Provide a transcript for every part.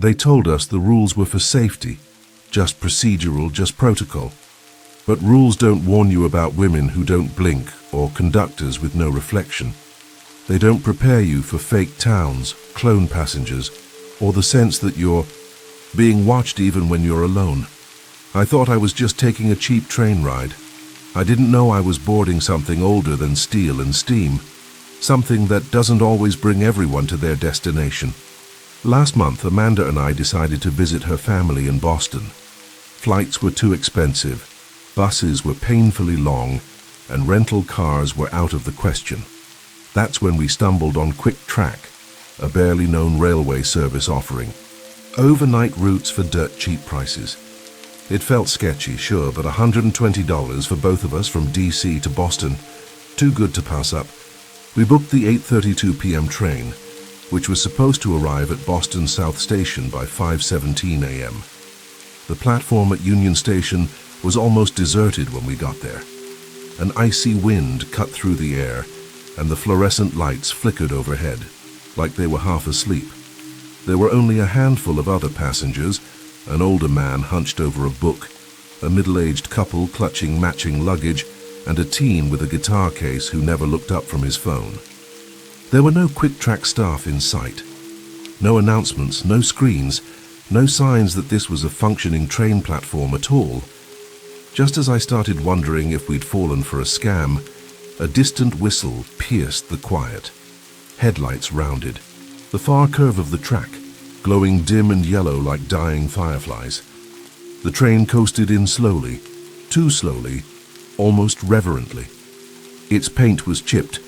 They told us the rules were for safety, just procedural, just protocol. But rules don't warn you about women who don't blink or conductors with no reflection. They don't prepare you for fake towns, clone passengers, or the sense that you're being watched even when you're alone. I thought I was just taking a cheap train ride. I didn't know I was boarding something older than steel and steam, something that doesn't always bring everyone to their destination. Last month, Amanda and I decided to visit her family in Boston. Flights were too expensive, buses were painfully long, and rental cars were out of the question. That's when we stumbled on quietest, a barely known railway service offering overnight routes for dirt cheap prices. It felt sketchy, sure, but $120 for both of us from DC to Boston, too good to pass up. We booked the 8:32 p.m. train, which was supposed to arrive at Boston South Station by 5:17 a.m. The platform at Union Station was almost deserted when we got there. An icy wind cut through the air, and the fluorescent lights flickered overhead, like they were half asleep. There were only a handful of other passengers, an older man hunched over a book, a middle-aged couple clutching matching luggage, and a teen with a guitar case who never looked up from his phone. There were no quietest staff in sight. No announcements, no screens, no signs that this was a functioning train platform at all. Just as I started wondering if we'd fallen for a scam, a distant whistle pierced the quiet. Headlights rounded. The far curve of the track, glowing dim and yellow like dying fireflies. The train coasted in slowly, too slowly, almost reverently. Its paint was chipped,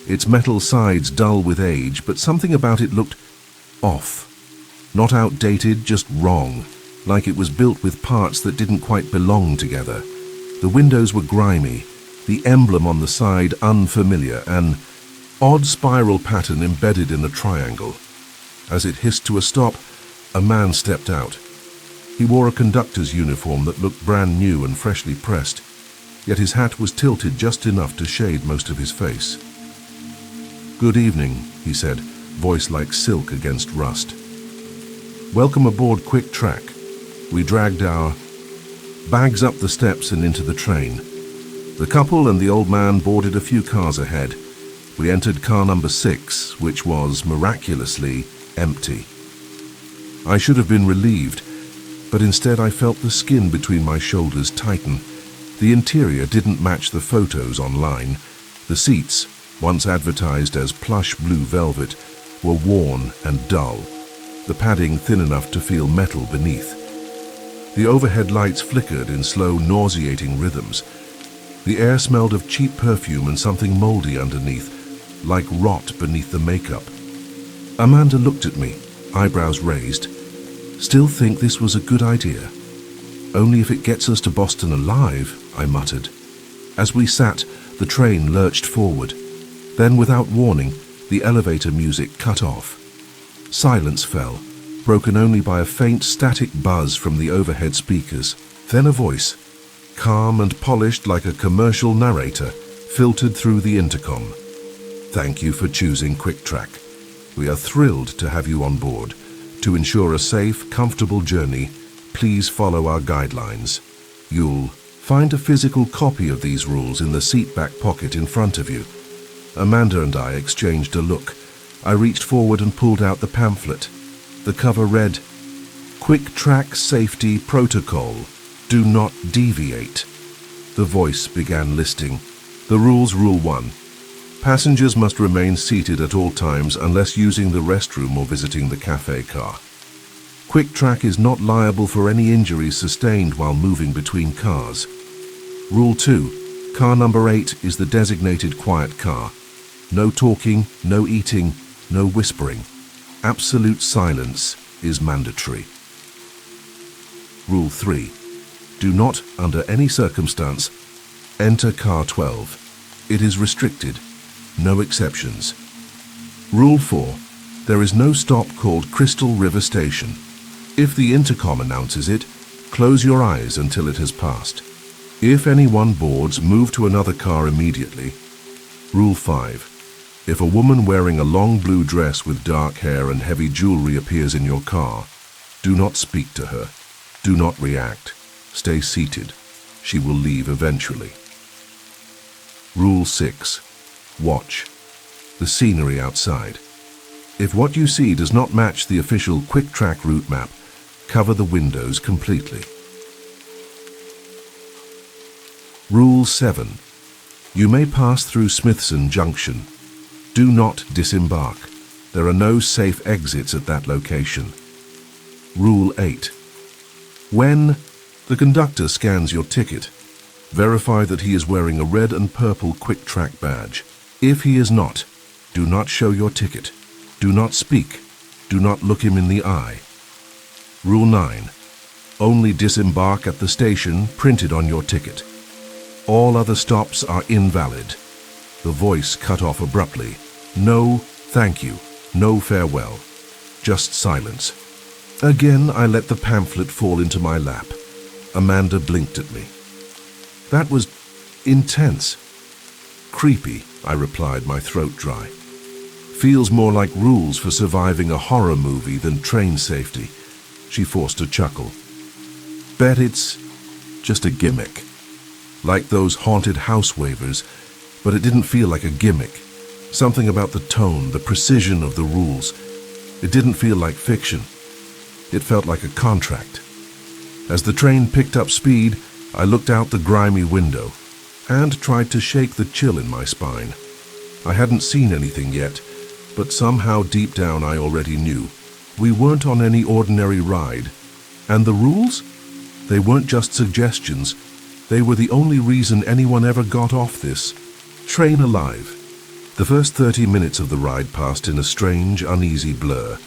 its metal sides dull with age, but something about it looked off. Not outdated, just wrong, like it was built with parts that didn't quite belong together. The windows were grimy, the emblem on the side unfamiliar, an odd spiral pattern embedded in a triangle. As it hissed to a stop, a man stepped out. He wore a conductor's uniform that looked brand new and freshly pressed, yet his hat was tilted just enough to shade most of his face. "Good evening," he said, voice like silk against rust. "Welcome aboard quietest." We dragged our bags up the steps and into the train. The couple and the old man boarded a few cars ahead. We entered car number 6, which was, miraculously, empty. I should have been relieved, but instead I felt the skin between my shoulders tighten. The interior didn't match the photos online. The seats, once advertised as plush blue velvet, were worn and dull, the padding thin enough to feel metal beneath. The overhead lights flickered in slow, nauseating rhythms. The air smelled of cheap perfume and something moldy underneath, like rot beneath the makeup. Amanda looked at me, eyebrows raised. "Still think this was a good idea?" "Only if it gets us to Boston alive," I muttered. As we sat, the train lurched forward. Then, without warning, the elevator music cut off. Silence fell, broken only by a faint static buzz from the overhead speakers. Then a voice, calm and polished like a commercial narrator, filtered through the intercom. "Thank you for choosing quietest. We are thrilled to have you on board. To ensure a safe, comfortable journey, please follow our guidelines. You'll find a physical copy of these rules in the seat back pocket in front of you." Amanda and I exchanged a look. I reached forward and pulled out the pamphlet. The cover read, "Quietest Safety Protocol. Do not deviate." The voice began listing. The rules: Rule 1. Passengers must remain seated at all times unless using the restroom or visiting the cafe car. Quietest is not liable for any injuries sustained while moving between cars. Rule 2. Car number 8 is the designated quiet car. No talking, no eating, no whispering. Absolute silence is mandatory. Rule 3. Do not, under any circumstance, enter car 12. It is restricted. No exceptions. Rule 4. There is no stop called Crystal River Station. If the intercom announces it, close your eyes until it has passed. If anyone boards, move to another car immediately. Rule 5. If a woman wearing a long blue dress with dark hair and heavy jewelry appears in your car, Do not speak to her. Do not react. Stay seated. She will leave eventually. Rule 6. Watch. The scenery outside. If what you see does not match the official quick track route map, cover the windows completely. Rule 7. You may pass through Smithson Junction. Do not disembark. There are no safe exits at that location. Rule 8. When the conductor scans your ticket, verify that he is wearing a red and purple quick track badge. If he is not, do not show your ticket. Do not speak. Do not look him in the eye. Rule 9. Only disembark at the station printed on your ticket. All other stops are invalid. The voice cut off abruptly. No, thank you. No farewell. Just silence. Again, I let the pamphlet fall into my lap. Amanda blinked at me. That was intense. Creepy, I replied, my throat dry. Feels more like rules for surviving a horror movie than train safety. She forced a chuckle. Bet it's just a gimmick. Like those haunted house waivers, but it didn't feel like a gimmick. Something about the tone, the precision of the rules. It didn't feel like fiction. It felt like a contract. As the train picked up speed, I looked out the grimy window and tried to shake the chill in my spine. I hadn't seen anything yet, but somehow deep down I already knew. We weren't on any ordinary ride. And the rules? They weren't just suggestions. They were the only reason anyone ever got off this train alive. The first 30 minutes of the ride passed in a strange, uneasy blur.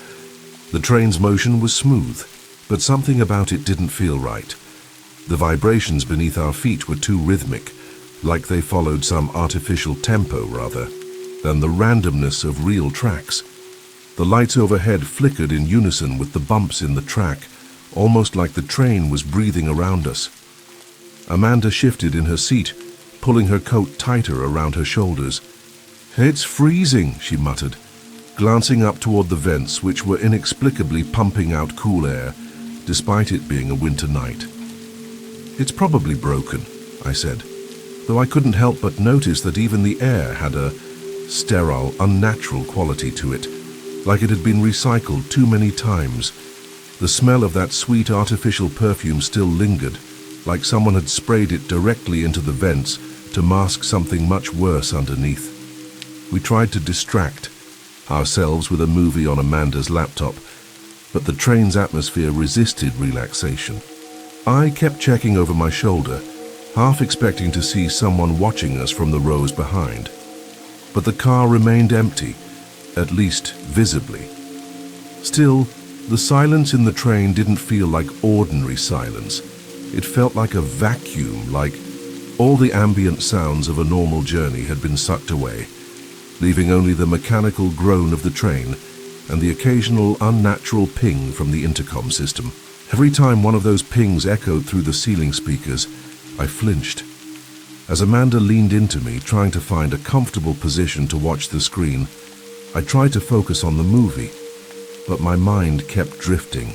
The train's motion was smooth, but something about it didn't feel right. The vibrations beneath our feet were too rhythmic, like they followed some artificial tempo rather than the randomness of real tracks. The lights overhead flickered in unison with the bumps in the track, almost like the train was breathing around us. Amanda shifted in her seat, pulling her coat tighter around her shoulders. "It's freezing," she muttered, glancing up toward the vents which were inexplicably pumping out cool air, despite it being a winter night. "It's probably broken," I said, though I couldn't help but notice that even the air had a sterile, unnatural quality to it, like it had been recycled too many times. The smell of that sweet artificial perfume still lingered, like someone had sprayed it directly into the vents to mask something much worse underneath. We tried to distract ourselves with a movie on Amanda's laptop, but the train's atmosphere resisted relaxation. I kept checking over my shoulder, half expecting to see someone watching us from the rows behind. But the car remained empty, at least visibly. Still, the silence in the train didn't feel like ordinary silence. It felt like a vacuum, like all the ambient sounds of a normal journey had been sucked away, leaving only the mechanical groan of the train and the occasional unnatural ping from the intercom system. Every time one of those pings echoed through the ceiling speakers, I flinched. As Amanda leaned into me, trying to find a comfortable position to watch the screen, I tried to focus on the movie, but my mind kept drifting.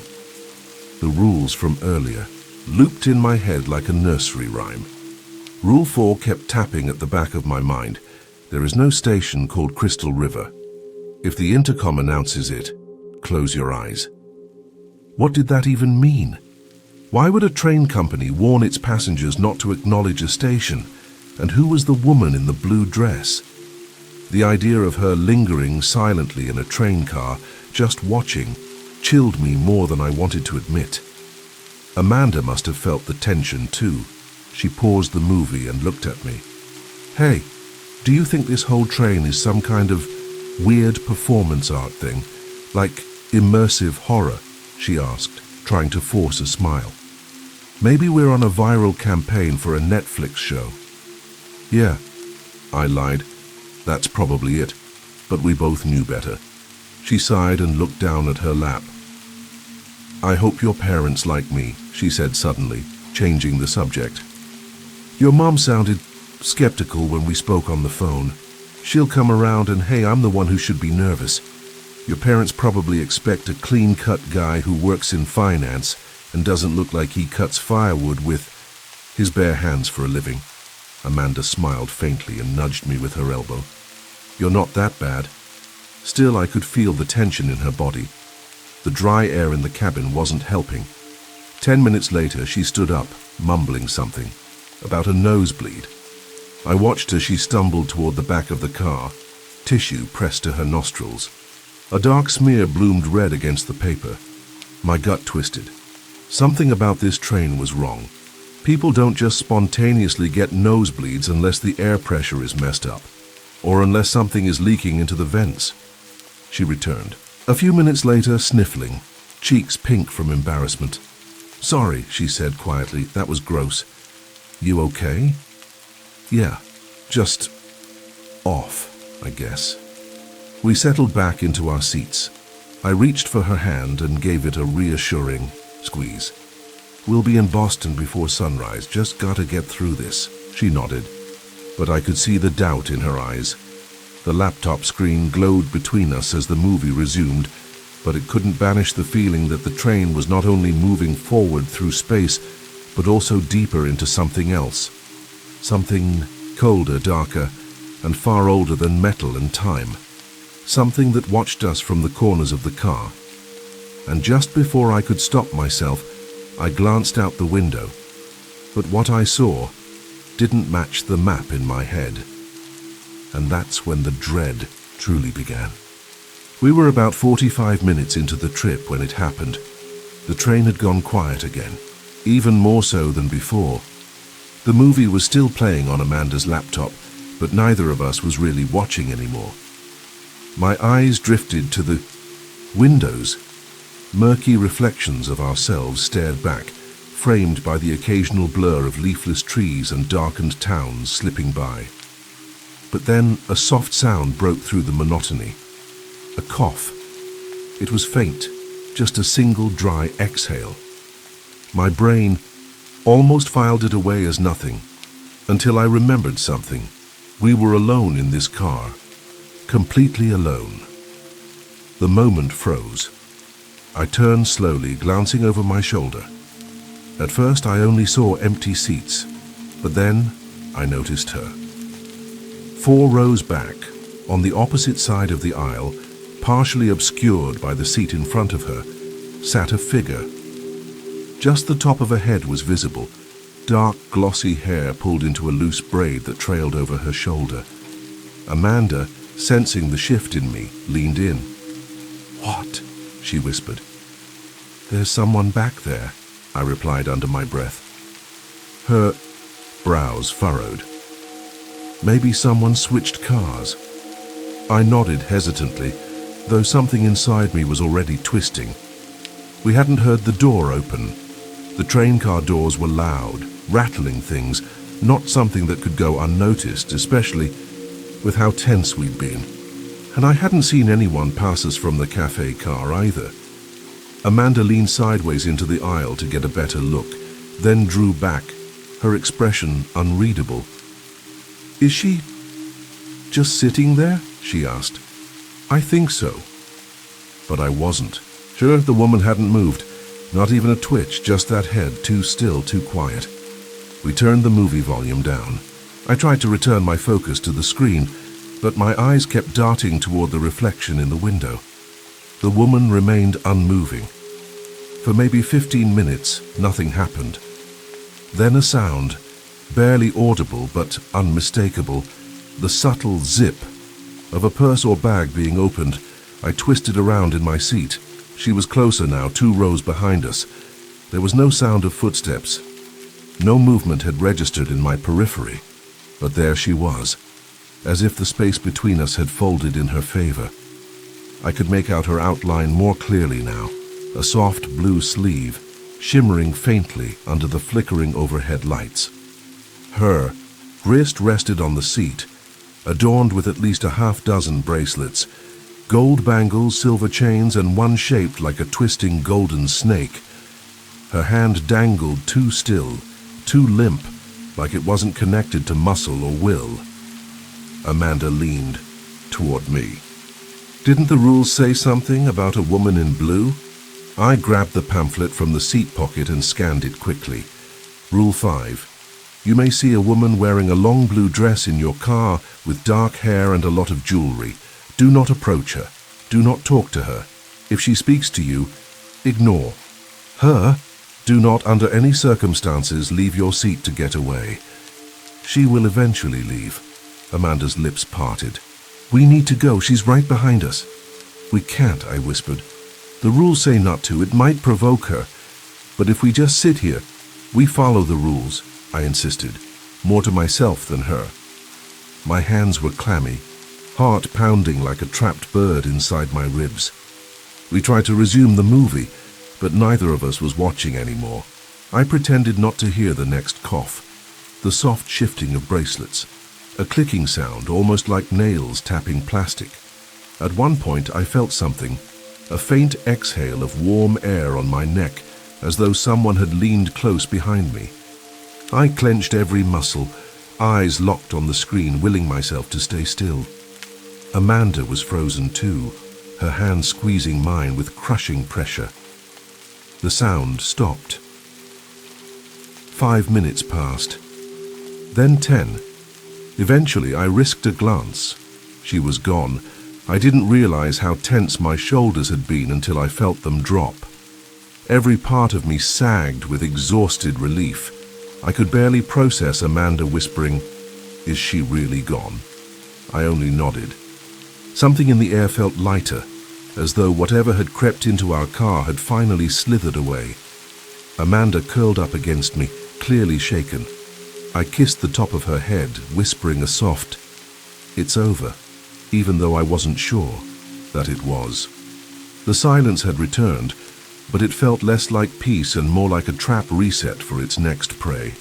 The rules from earlier looped in my head like a nursery rhyme. Rule 4 kept tapping at the back of my mind. There is no station called Crystal River. If the intercom announces it, close your eyes. What did that even mean? Why would a train company warn its passengers not to acknowledge a station? And who was the woman in the blue dress? The idea of her lingering silently in a train car, just watching, chilled me more than I wanted to admit. Amanda must have felt the tension too. She paused the movie and looked at me. "Hey, do you think this whole train is some kind of weird performance art thing? Like immersive horror?" she asked, trying to force a smile. "Maybe we're on a viral campaign for a Netflix show." "Yeah," I lied. "That's probably it." But we both knew better. She sighed and looked down at her lap. "I hope your parents like me," she said suddenly, changing the subject. "Your mom sounded skeptical when we spoke on the phone. She'll come around and hey, I'm the one who should be nervous. Your parents probably expect a clean-cut guy who works in finance and doesn't look like he cuts firewood with his bare hands for a living." Amanda smiled faintly and nudged me with her elbow. "You're not that bad." Still, I could feel the tension in her body. The dry air in the cabin wasn't helping. 10 minutes later, she stood up, mumbling something about a nosebleed. I watched as she stumbled toward the back of the car, tissue pressed to her nostrils. A dark smear bloomed red against the paper. My gut twisted. Something about this train was wrong. People don't just spontaneously get nosebleeds unless the air pressure is messed up, or unless something is leaking into the vents. She returned. A few minutes later, sniffling, cheeks pink from embarrassment. "Sorry," she said quietly, "that was gross." "You okay?" "Yeah, just off, I guess." We settled back into our seats. I reached for her hand and gave it a reassuring squeeze. "We'll be in Boston before sunrise, just gotta get through this." She nodded, but I could see the doubt in her eyes. The laptop screen glowed between us as the movie resumed, but it couldn't banish the feeling that the train was not only moving forward through space, but also deeper into something else. Something colder, darker, and far older than metal and time. Something that watched us from the corners of the car. And just before I could stop myself, I glanced out the window. But what I saw didn't match the map in my head. And that's when the dread truly began. We were about 45 minutes into the trip when it happened. The train had gone quiet again, even more so than before. The movie was still playing on Amanda's laptop, but neither of us was really watching anymore. My eyes drifted to the windows. Murky reflections of ourselves stared back, framed by the occasional blur of leafless trees and darkened towns slipping by. But then a soft sound broke through the monotony. A cough. It was faint, just a single dry exhale. My brain almost filed it away as nothing, until I remembered something. We were alone in this car, completely alone. The moment froze. I turned slowly, glancing over my shoulder. At first I only saw empty seats, but then I noticed her. 4 rows back, on the opposite side of the aisle, partially obscured by the seat in front of her, sat a figure. Just the top of her head was visible, dark glossy hair pulled into a loose braid that trailed over her shoulder. Amanda, sensing the shift in me, leaned in. "What?" she whispered. "There's someone back there," I replied under my breath. Her brows furrowed. "Maybe someone switched cars." I nodded hesitantly, though something inside me was already twisting. We hadn't heard the door open. The train car doors were loud, rattling things, not something that could go unnoticed, especially with how tense we'd been. And I hadn't seen anyone pass us from the cafe car either. Amanda leaned sideways into the aisle to get a better look, then drew back, her expression unreadable. "Is she just sitting there?" she asked. "I think so." But I wasn't. Sure, the woman hadn't moved. Not even a twitch, just that head, too still, too quiet. We turned the movie volume down. I tried to return my focus to the screen, but my eyes kept darting toward the reflection in the window. The woman remained unmoving. For maybe 15 minutes, nothing happened. Then a sound, barely audible but unmistakable, the subtle zip of a purse or bag being opened. I twisted around in my seat. She was closer now, 2 rows behind us. There was no sound of footsteps. No movement had registered in my periphery, but there she was, as if the space between us had folded in her favor. I could make out her outline more clearly now, a soft blue sleeve, shimmering faintly under the flickering overhead lights. Her wrist rested on the seat, adorned with at least a half-dozen bracelets, gold bangles, silver chains, and one shaped like a twisting golden snake. Her hand dangled too still, too limp, like it wasn't connected to muscle or will. Amanda leaned toward me. Didn't the rules say something about a woman in blue? I grabbed the pamphlet from the seat pocket and scanned it quickly. Rule 5. You may see a woman wearing a long blue dress in your car with dark hair and a lot of jewelry. Do not approach her. Do not talk to her. If she speaks to you, ignore her. Do not, under any circumstances, leave your seat to get away. She will eventually leave. Amanda's lips parted. We need to go. She's right behind us. We can't, I whispered. The rules say not to. It might provoke her. But if we just sit here, we follow the rules, I insisted, more to myself than her. My hands were clammy, heart pounding like a trapped bird inside my ribs. We tried to resume the movie, but neither of us was watching anymore. I pretended not to hear the next cough, the soft shifting of bracelets, a clicking sound almost like nails tapping plastic. At one point I felt something, a faint exhale of warm air on my neck, as though someone had leaned close behind me. I clenched every muscle, eyes locked on the screen, willing myself to stay still. Amanda was frozen too, her hand squeezing mine with crushing pressure. The sound stopped. 5 minutes passed. Then 10. Eventually I risked a glance. She was gone. I didn't realize how tense my shoulders had been until I felt them drop. Every part of me sagged with exhausted relief. I could barely process Amanda whispering, "Is she really gone?" I only nodded. Something in the air felt lighter, as though whatever had crept into our car had finally slithered away. Amanda curled up against me, clearly shaken. I kissed the top of her head, whispering a soft, "It's over," even though I wasn't sure that it was. The silence had returned, but it felt less like peace and more like a trap reset for its next prey.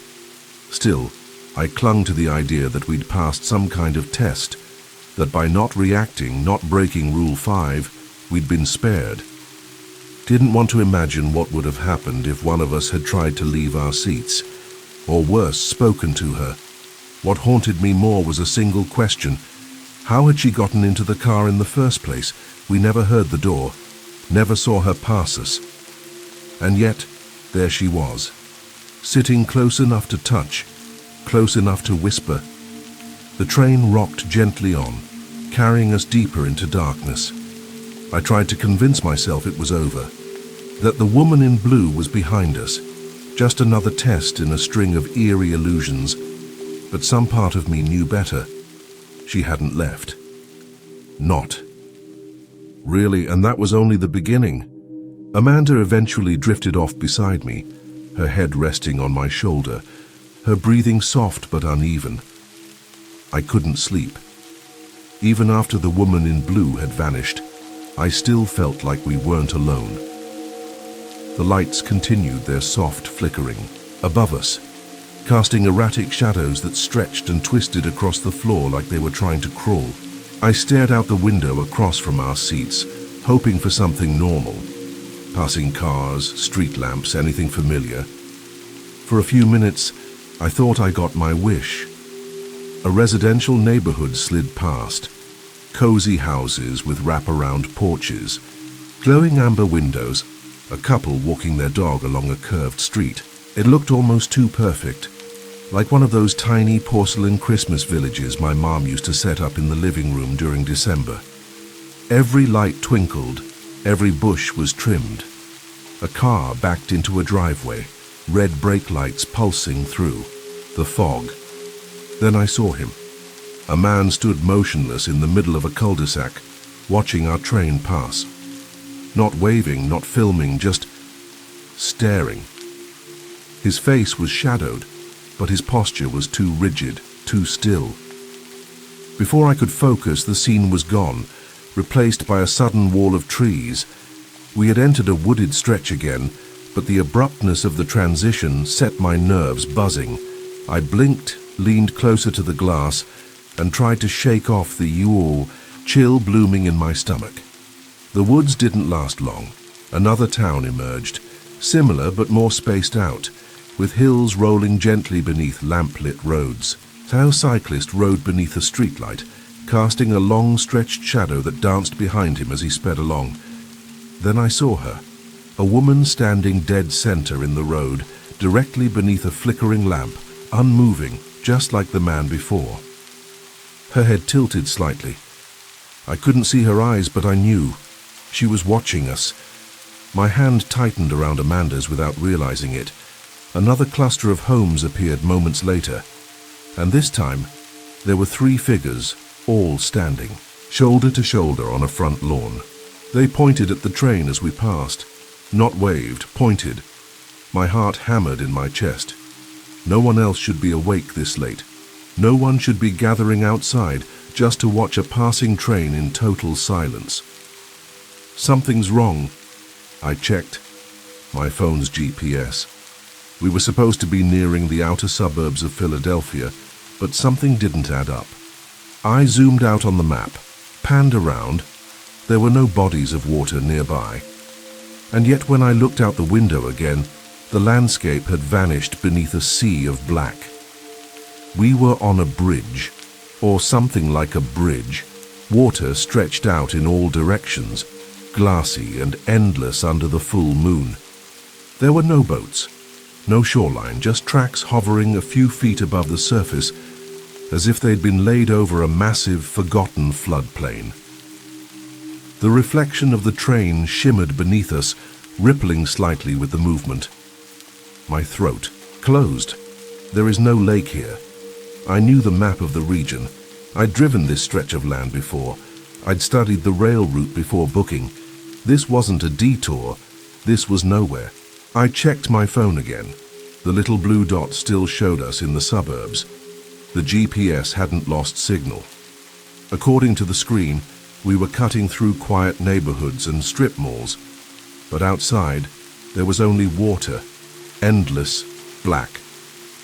Still, I clung to the idea that we'd passed some kind of test, that by not reacting, not breaking Rule 5, we'd been spared. Didn't want to imagine what would have happened if one of us had tried to leave our seats, or worse, spoken to her. What haunted me more was a single question. How had she gotten into the car in the first place? We never heard the door, never saw her pass us. And yet, there she was, sitting close enough to touch, close enough to whisper. The train rocked gently on, carrying us deeper into darkness. I tried to convince myself it was over, that the woman in blue was behind us, just another test in a string of eerie illusions, but some part of me knew better. She hadn't left. Not. Really, and that was only the beginning. Amanda eventually drifted off beside me, her head resting on my shoulder, her breathing soft but uneven. I couldn't sleep. Even after the woman in blue had vanished, I still felt like we weren't alone. The lights continued their soft flickering above us, casting erratic shadows that stretched and twisted across the floor like they were trying to crawl. I stared out the window across from our seats, hoping for something normal. Passing cars, street lamps, anything familiar. For a few minutes, I thought I got my wish. A residential neighborhood slid past. Cozy houses with wraparound porches, glowing amber windows, a couple walking their dog along a curved street. It looked almost too perfect, like one of those tiny porcelain Christmas villages my mom used to set up in the living room during December. Every light twinkled, every bush was trimmed. A car backed into a driveway, red brake lights pulsing through the fog. Then I saw him. A man stood motionless in the middle of a cul-de-sac, watching our train pass. Not waving, not filming, just staring. His face was shadowed, but his posture was too rigid, too still. Before I could focus, the scene was gone, replaced by a sudden wall of trees. We had entered a wooded stretch again, but the abruptness of the transition set my nerves buzzing. I blinked, leaned closer to the glass, and tried to shake off the yawl, chill blooming in my stomach. The woods didn't last long. Another town emerged, similar but more spaced out, with hills rolling gently beneath lamp-lit roads. How a cyclist rode beneath a streetlight, casting a long-stretched shadow that danced behind him as he sped along. Then I saw her, a woman standing dead center in the road, directly beneath a flickering lamp, unmoving, just like the man before. Her head tilted slightly. I couldn't see her eyes, but I knew. She was watching us. My hand tightened around Amanda's without realizing it. Another cluster of homes appeared moments later, and this time there were 3 figures, all standing, shoulder to shoulder on a front lawn. They pointed at the train as we passed. Not waved, pointed. My heart hammered in my chest. No one else should be awake this late. No one should be gathering outside just to watch a passing train in total silence. Something's wrong. I checked my phone's GPS. We were supposed to be nearing the outer suburbs of Philadelphia, but something didn't add up. I zoomed out on the map, panned around. There were no bodies of water nearby. And yet when I looked out the window again, the landscape had vanished beneath a sea of black. We were on a bridge, or something like a bridge. Water stretched out in all directions, glassy and endless under the full moon. There were no boats, no shoreline, just tracks hovering a few feet above the surface, as if they'd been laid over a massive, forgotten floodplain. The reflection of the train shimmered beneath us, rippling slightly with the movement. My throat closed. There is no lake here. I knew the map of the region. I'd driven this stretch of land before. I'd studied the rail route before booking. This wasn't a detour. This was nowhere. I checked my phone again. The little blue dot still showed us in the suburbs. The GPS hadn't lost signal. According to the screen, we were cutting through quiet neighborhoods and strip malls, but outside there was only water, endless, black.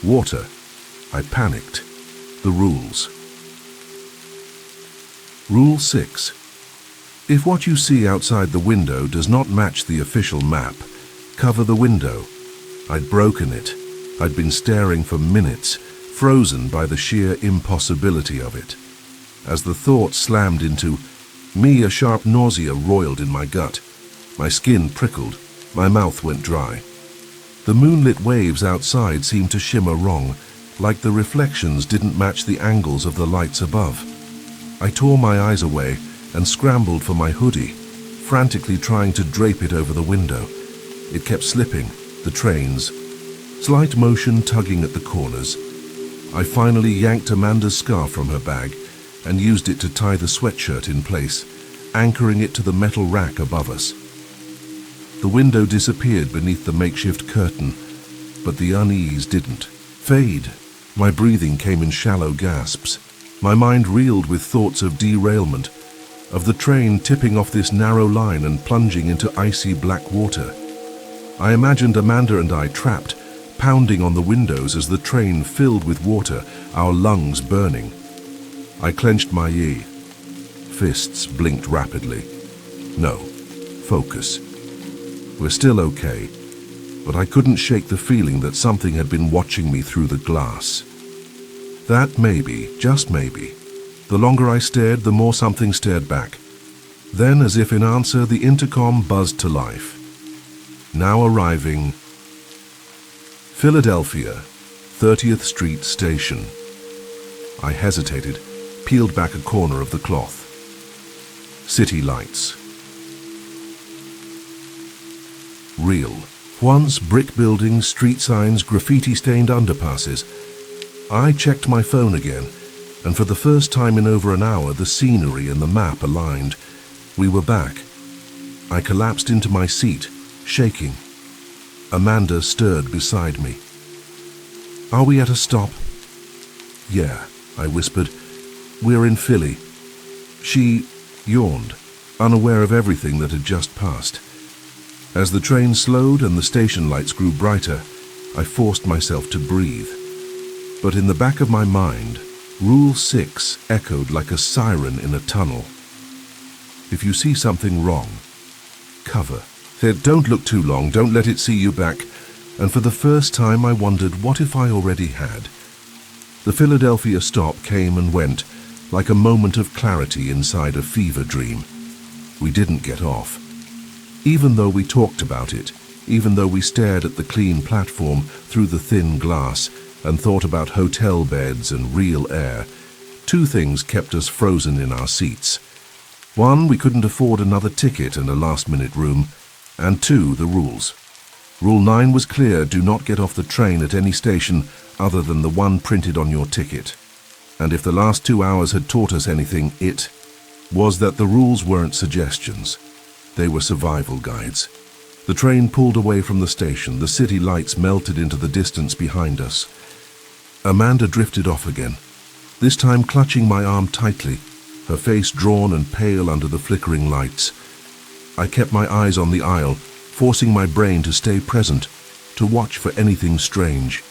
Water. I panicked. The rules. Rule 6. If what you see outside the window does not match the official map, cover the window. I'd broken it. I'd been staring for minutes, frozen by the sheer impossibility of it. As the thought slammed into me, a sharp nausea roiled in my gut. My skin prickled. My mouth went dry. The moonlit waves outside seemed to shimmer wrong, like the reflections didn't match the angles of the lights above. I tore my eyes away and scrambled for my hoodie, frantically trying to drape it over the window. It kept slipping, the trains, slight motion tugging at the corners. I finally yanked Amanda's scarf from her bag and used it to tie the sweatshirt in place, anchoring it to the metal rack above us. The window disappeared beneath the makeshift curtain, but the unease didn't fade. My breathing came in shallow gasps. My mind reeled with thoughts of derailment, of the train tipping off this narrow line and plunging into icy black water. I imagined Amanda and I trapped, pounding on the windows as the train filled with water, our lungs burning. I clenched my yi. Fists blinked rapidly. No. Focus. We're still okay, but I couldn't shake the feeling that something had been watching me through the glass. That maybe, just maybe. The longer I stared, the more something stared back. Then, as if in answer, the intercom buzzed to life. Now arriving. Philadelphia, 30th Street Station. I hesitated, peeled back a corner of the cloth. City lights. Real. Once brick buildings, street signs, graffiti-stained underpasses. I checked my phone again, and for the first time in over an hour, the scenery and the map aligned. We were back. I collapsed into my seat, shaking. Amanda stirred beside me. Are we at a stop? Yeah, I whispered. We're in Philly. She yawned, unaware of everything that had just passed. As the train slowed and the station lights grew brighter, I forced myself to breathe. But in the back of my mind, Rule 6 echoed like a siren in a tunnel. If you see something wrong, cover. Said, don't look too long, don't let it see you back. And for the first time I wondered, what if I already had? The Philadelphia stop came and went, like a moment of clarity inside a fever dream. We didn't get off. Even though we talked about it, even though we stared at the clean platform through the thin glass and thought about hotel beds and real air, two things kept us frozen in our seats. One, we couldn't afford another ticket and a last-minute room, and two, the rules. Rule 9 was clear: do not get off the train at any station other than the one printed on your ticket. And if the last 2 hours had taught us anything, it was that the rules weren't suggestions. They were survival guides. The train pulled away from the station. The city lights melted into the distance behind us. Amanda drifted off again, this time clutching my arm tightly, her face drawn and pale under the flickering lights. I kept my eyes on the aisle, forcing my brain to stay present, to watch for anything strange.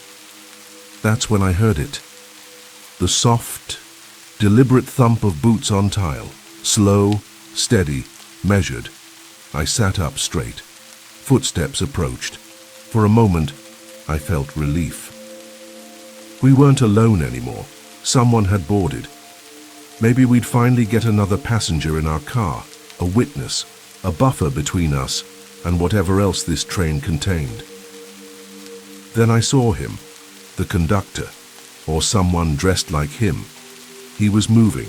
That's when I heard it. The soft, deliberate thump of boots on tile. Slow, steady, measured. I sat up straight. Footsteps approached. For a moment, I felt relief. We weren't alone anymore. Someone had boarded. Maybe we'd finally get another passenger in our car, a witness, a buffer between us and whatever else this train contained. Then I saw him, the conductor, or someone dressed like him. He was moving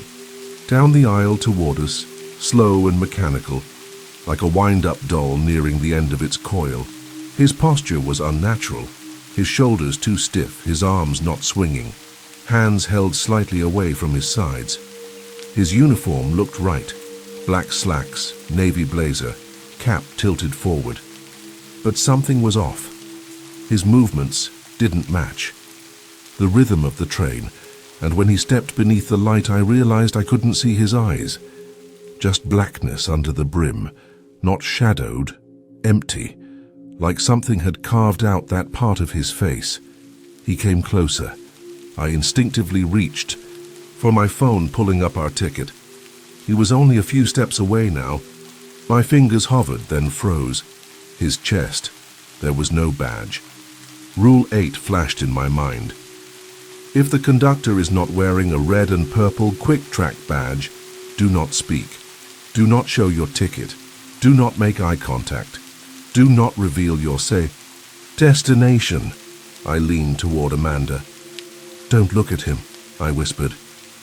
down the aisle toward us, slow and mechanical, like a wind-up doll nearing the end of its coil. His posture was unnatural, his shoulders too stiff, his arms not swinging, hands held slightly away from his sides. His uniform looked right: black slacks, navy blazer, cap tilted forward. But something was off. His movements didn't match the rhythm of the train, and when he stepped beneath the light, I realized I couldn't see his eyes. Just blackness under the brim, not shadowed, empty, like something had carved out that part of his face. He came closer. I instinctively reached for my phone, pulling up our ticket. He was only a few steps away now. My fingers hovered, then froze. His chest. There was no badge. Rule 8 flashed in my mind. If the conductor is not wearing a red and purple quick track badge, do not speak. Do not show your ticket. Do not make eye contact. Do not reveal your destination. I leaned toward Amanda. Don't look at him, I whispered.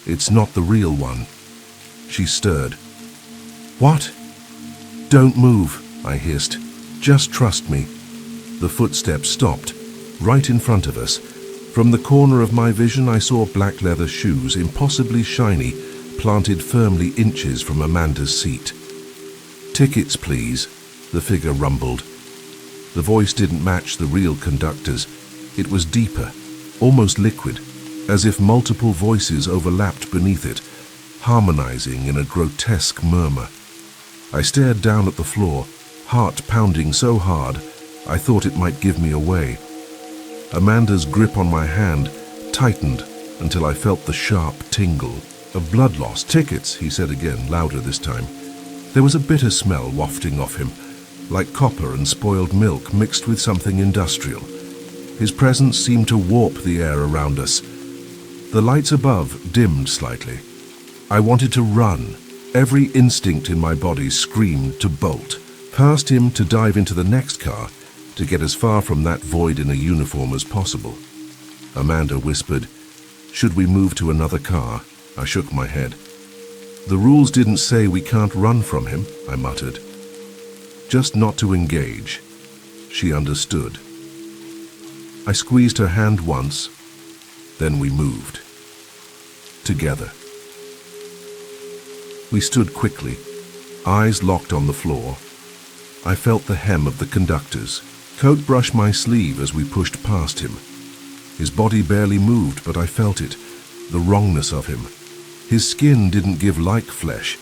It's not the real one. She stirred. What? Don't move, I hissed. Just trust me. The footsteps stopped, right in front of us. From the corner of my vision, I saw black leather shoes, impossibly shiny, planted firmly inches from Amanda's seat. Tickets, please, the figure rumbled. The voice didn't match the real conductor's. It was deeper, almost liquid, as if multiple voices overlapped beneath it, harmonizing in a grotesque murmur. I stared down at the floor, heart pounding so hard I thought it might give me away. Amanda's grip on my hand tightened until I felt the sharp tingle of blood loss. Tickets, he said again, louder this time. There was a bitter smell wafting off him, like copper and spoiled milk mixed with something industrial. His presence seemed to warp the air around us. The lights above dimmed slightly. I wanted to run. Every instinct in my body screamed to bolt, past him, to dive into the next car, to get as far from that void in a uniform as possible. Amanda whispered, "Should we move to another car?" I shook my head. "The rules didn't say we can't run from him," I muttered. "Just not to engage." She understood. I squeezed her hand once, then we moved. Together. We stood quickly, eyes locked on the floor. I felt the hem of the conductor's coat brush my sleeve as we pushed past him. His body barely moved, but I felt it, the wrongness of him. His skin didn't give like flesh.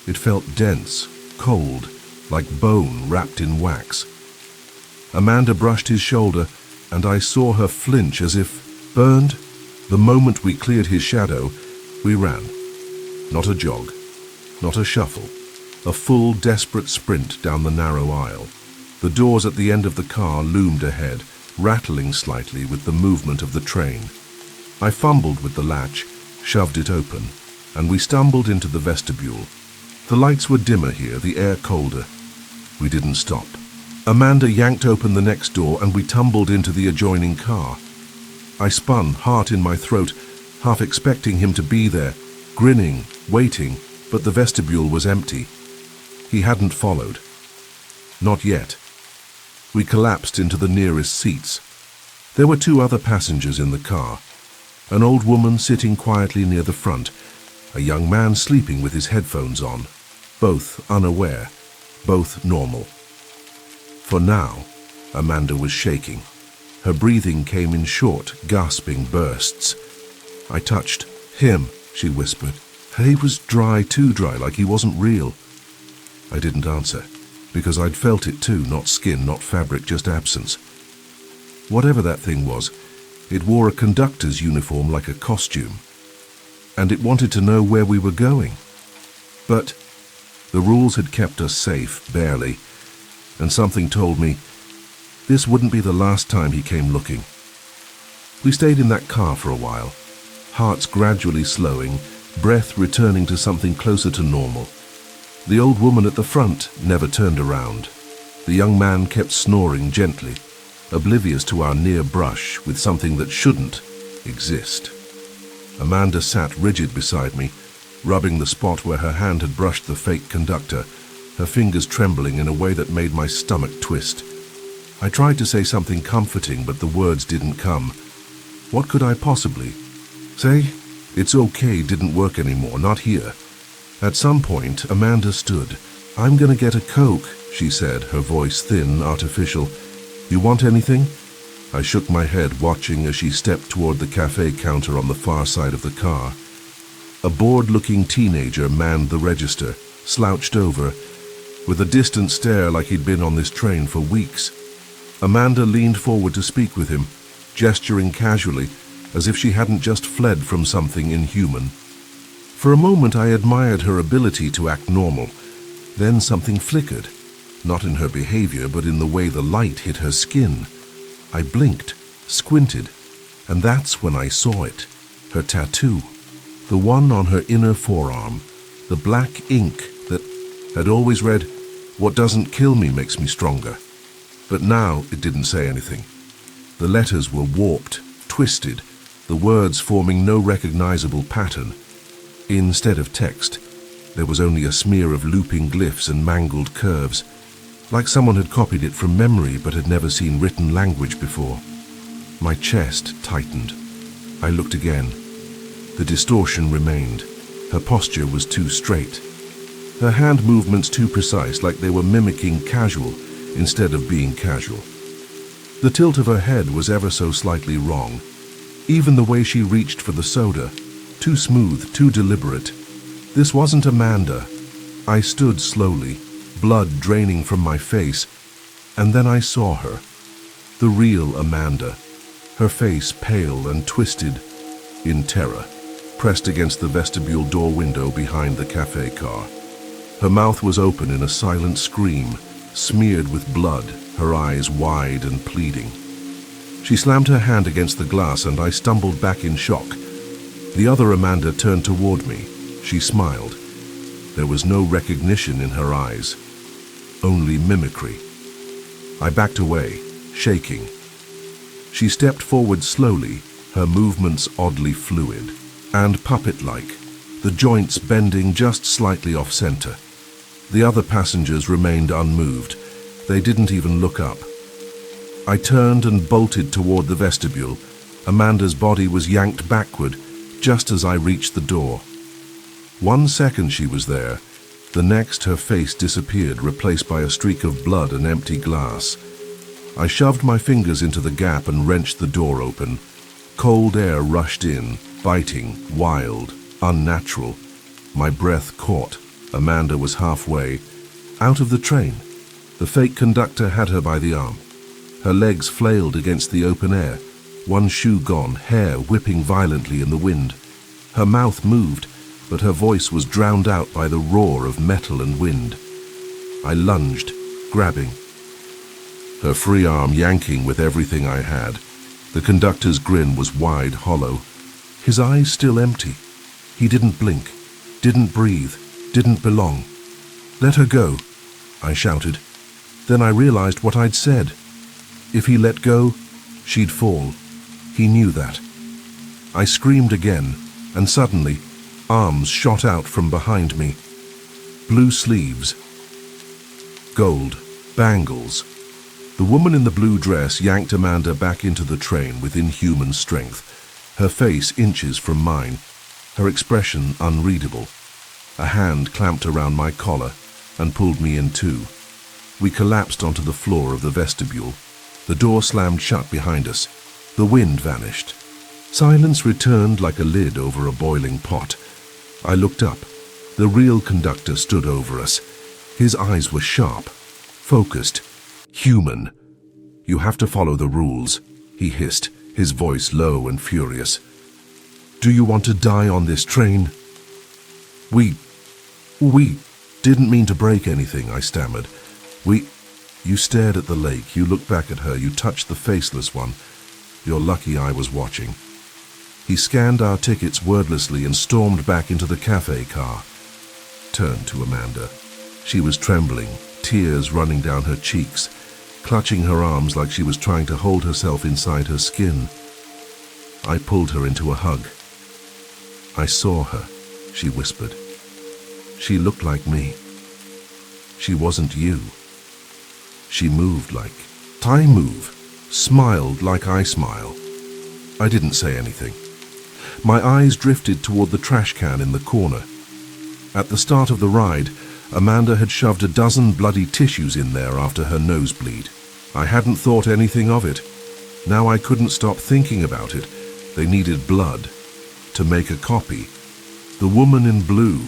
It felt dense, cold, like bone wrapped in wax. Amanda brushed his shoulder, and I saw her flinch as if burned. The moment we cleared his shadow, we ran. Not a jog, not a shuffle, a full, desperate sprint down the narrow aisle. The doors at the end of the car loomed ahead, rattling slightly with the movement of the train. I fumbled with the latch, shoved it open. and we stumbled into the vestibule. The lights were dimmer here, the air colder. We didn't stop. Amanda yanked open the next door and we tumbled into the adjoining car. I spun, heart in my throat, half expecting him to be there, grinning, waiting, but the vestibule was empty. He hadn't followed. Not yet. We collapsed into the nearest seats. There were 2 other passengers in the car. An old woman sitting quietly near the front, a young man sleeping with his headphones on, both unaware, both normal. For now, Amanda was shaking. Her breathing came in short, gasping bursts. I touched him, she whispered. He was dry, too dry, like he wasn't real. I didn't answer, because I'd felt it too, not skin, not fabric, just absence. Whatever that thing was, it wore a conductor's uniform like a costume, and it wanted to know where we were going. But the rules had kept us safe, barely, and something told me this wouldn't be the last time he came looking. We stayed in that car for a while, hearts gradually slowing, breath returning to something closer to normal. The old woman at the front never turned around. The young man kept snoring gently, oblivious to our near brush with something that shouldn't exist. Amanda sat rigid beside me, rubbing the spot where her hand had brushed the fake conductor, her fingers trembling in a way that made my stomach twist. I tried to say something comforting, but the words didn't come. What could I possibly say? It's okay didn't work anymore, not here. At some point, Amanda stood. I'm gonna get a Coke, she said, her voice thin, artificial. You want anything? I shook my head, watching as she stepped toward the cafe counter on the far side of the car. A bored-looking teenager manned the register, slouched over, with a distant stare like he'd been on this train for weeks. Amanda leaned forward to speak with him, gesturing casually, as if she hadn't just fled from something inhuman. For a moment I admired her ability to act normal. Then something flickered, not in her behavior, but in the way the light hit her skin. I blinked, squinted, and that's when I saw it. Her tattoo. The one on her inner forearm. The black ink that had always read, "What doesn't kill me makes me stronger." But now it didn't say anything. The letters were warped, twisted, the words forming no recognizable pattern. Instead of text, there was only a smear of looping glyphs and mangled curves, like someone had copied it from memory but had never seen written language before. My chest tightened. I looked again. The distortion remained. Her posture was too straight. Her hand movements too precise, like they were mimicking casual instead of being casual. The tilt of her head was ever so slightly wrong. Even the way she reached for the soda, too smooth, too deliberate. This wasn't Amanda. I stood slowly, blood draining from my face, and then I saw her. The real Amanda, her face pale and twisted in terror, pressed against the vestibule door window behind the cafe car. Her mouth was open in a silent scream, smeared with blood, her eyes wide and pleading. She slammed her hand against the glass and I stumbled back in shock. The other Amanda turned toward me. She smiled. There was no recognition in her eyes, only mimicry. I backed away, shaking. She stepped forward slowly, her movements oddly fluid and puppet-like, the joints bending just slightly off-center. The other passengers remained unmoved. They didn't even look up. I turned and bolted toward the vestibule. Amanda's body was yanked backward just as I reached the door. 1 second she was there. The next her face disappeared, replaced by a streak of blood and empty glass. I shoved my fingers into the gap and wrenched the door open. Cold air rushed in, biting, wild, unnatural. My breath caught. Amanda was halfway out of the train. The fake conductor had her by the arm. Her legs flailed against the open air, one shoe gone, hair whipping violently in the wind. Her mouth moved, but her voice was drowned out by the roar of metal and wind. I lunged, grabbing. Her free arm yanking with everything I had. The conductor's grin was wide, hollow. His eyes still empty. He didn't blink. Didn't breathe, didn't belong. "Let her go," I shouted. Then I realized what I'd said. If he let go, she'd fall. He knew that. I screamed again, and suddenly, arms shot out from behind me. Blue sleeves. Gold. Bangles. The woman in the blue dress yanked Amanda back into the train with inhuman strength, her face inches from mine, her expression unreadable. A hand clamped around my collar and pulled me in too. We collapsed onto the floor of the vestibule. The door slammed shut behind us. The wind vanished. Silence returned like a lid over a boiling pot. I looked up. The real conductor stood over us. His eyes were sharp, focused, human. "You have to follow the rules," he hissed, his voice low and furious. "Do you want to die on this train?" We didn't mean to break anything," I stammered. You stared at the lake, you looked back at her, you touched the faceless one. You're lucky I was watching." He scanned our tickets wordlessly and stormed back into the cafe car. Turned to Amanda. She was trembling, tears running down her cheeks, clutching her arms like she was trying to hold herself inside her skin. I pulled her into a hug. "I saw her," she whispered. "She looked like me. She wasn't you. She moved like I move, smiled like I smile." I didn't say anything. My eyes drifted toward the trash can in the corner. At the start of the ride, Amanda had shoved a dozen bloody tissues in there after her nosebleed. I hadn't thought anything of it. Now I couldn't stop thinking about it. They needed blood to make a copy. The woman in blue.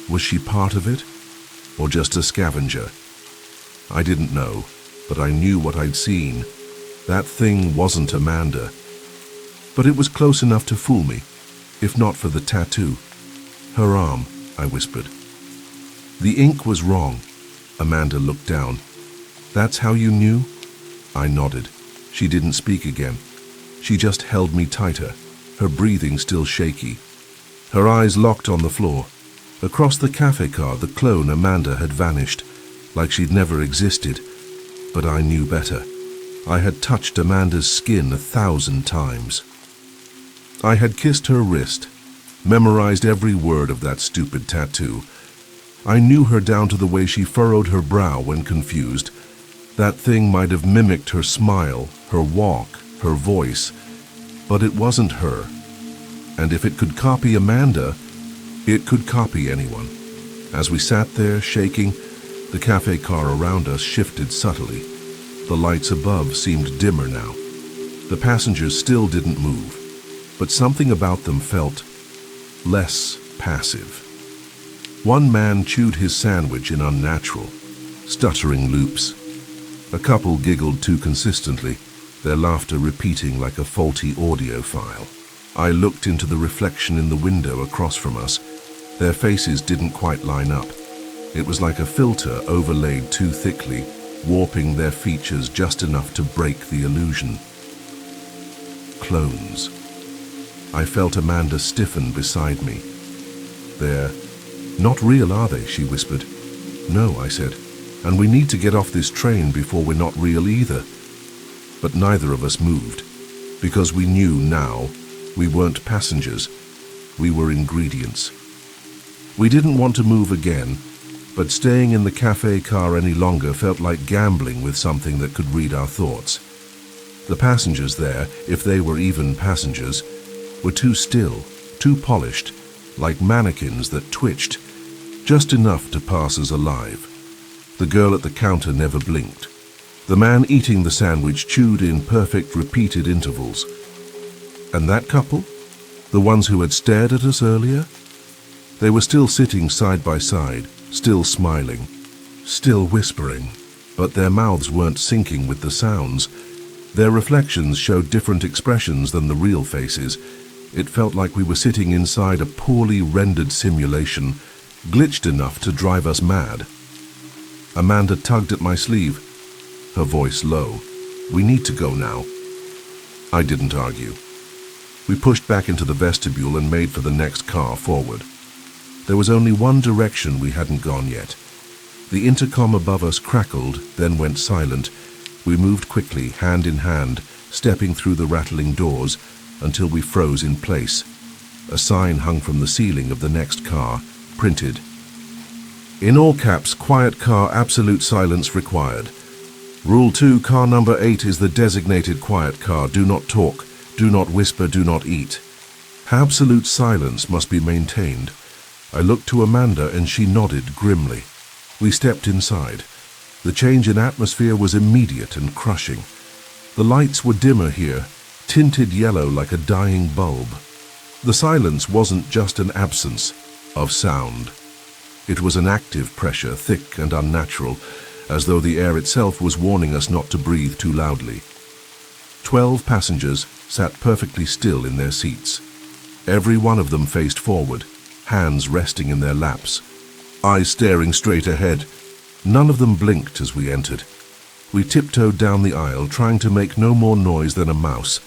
Was she part of it? Or just a scavenger? I didn't know, but I knew what I'd seen. That thing wasn't Amanda. But it was close enough to fool me, if not for the tattoo. "Her arm," I whispered. "The ink was wrong." Amanda looked down. "That's how you knew?" I nodded. She didn't speak again. She just held me tighter, her breathing still shaky. Her eyes locked on the floor. Across the cafe car, the clone Amanda had vanished, like she'd never existed. But I knew better. I had touched Amanda's skin 1,000 times. I had kissed her wrist, memorized every word of that stupid tattoo. I knew her down to the way she furrowed her brow when confused. That thing might have mimicked her smile, her walk, her voice, but it wasn't her. And if it could copy Amanda, it could copy anyone. As we sat there, shaking, the cafe car around us shifted subtly. The lights above seemed dimmer now. The passengers still didn't move, but something about them felt less passive. One man chewed his sandwich in unnatural, stuttering loops. A couple giggled too consistently, their laughter repeating like a faulty audio file. I looked into the reflection in the window across from us. Their faces didn't quite line up. It was like a filter overlaid too thickly, warping their features just enough to break the illusion. Clones. I felt Amanda stiffen beside me. "They're not real, are they?" she whispered. "No," I said, "and we need to get off this train before we're not real either." But neither of us moved, because we knew now we weren't passengers, we were ingredients. We didn't want to move again, but staying in the cafe car any longer felt like gambling with something that could read our thoughts. The passengers there, if they were even passengers, were too still, too polished, like mannequins that twitched, just enough to pass as alive. The girl at the counter never blinked. The man eating the sandwich chewed in perfect repeated intervals. And that couple? The ones who had stared at us earlier? They were still sitting side by side, still smiling, still whispering, but their mouths weren't syncing with the sounds. Their reflections showed different expressions than the real faces. It felt like we were sitting inside a poorly rendered simulation, glitched enough to drive us mad. Amanda tugged at my sleeve, her voice low. "We need to go now." I didn't argue. We pushed back into the vestibule and made for the next car forward. There was only one direction we hadn't gone yet. The intercom above us crackled, then went silent. We moved quickly, hand in hand, stepping through the rattling doors until we froze in place. A sign hung from the ceiling of the next car, printed. In all caps, quiet car, absolute silence required. Rule 2, car number 8 is the designated quiet car. Do not talk, do not whisper, do not eat. Absolute silence must be maintained. I looked to Amanda and she nodded grimly. We stepped inside. The change in atmosphere was immediate and crushing. The lights were dimmer here, tinted yellow like a dying bulb. The silence wasn't just an absence of sound. It was an active pressure, thick and unnatural, as though the air itself was warning us not to breathe too loudly. 12 passengers sat perfectly still in their seats. Every one of them faced forward, hands resting in their laps, eyes staring straight ahead. None of them blinked as we entered. We tiptoed down the aisle, trying to make no more noise than a mouse.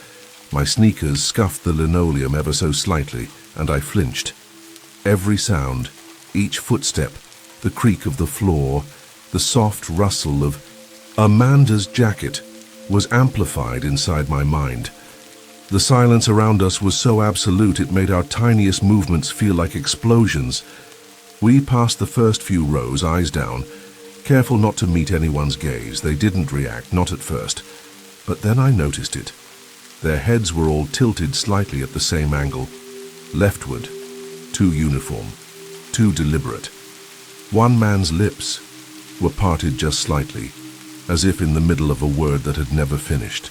My sneakers scuffed the linoleum ever so slightly, and I flinched. Every sound, each footstep, the creak of the floor, the soft rustle of Amanda's jacket was amplified inside my mind. The silence around us was so absolute it made our tiniest movements feel like explosions. We passed the first few rows, eyes down, careful not to meet anyone's gaze. They didn't react, not at first. But then I noticed it. Their heads were all tilted slightly at the same angle, leftward, too uniform, too deliberate. One man's lips were parted just slightly, as if in the middle of a word that had never finished.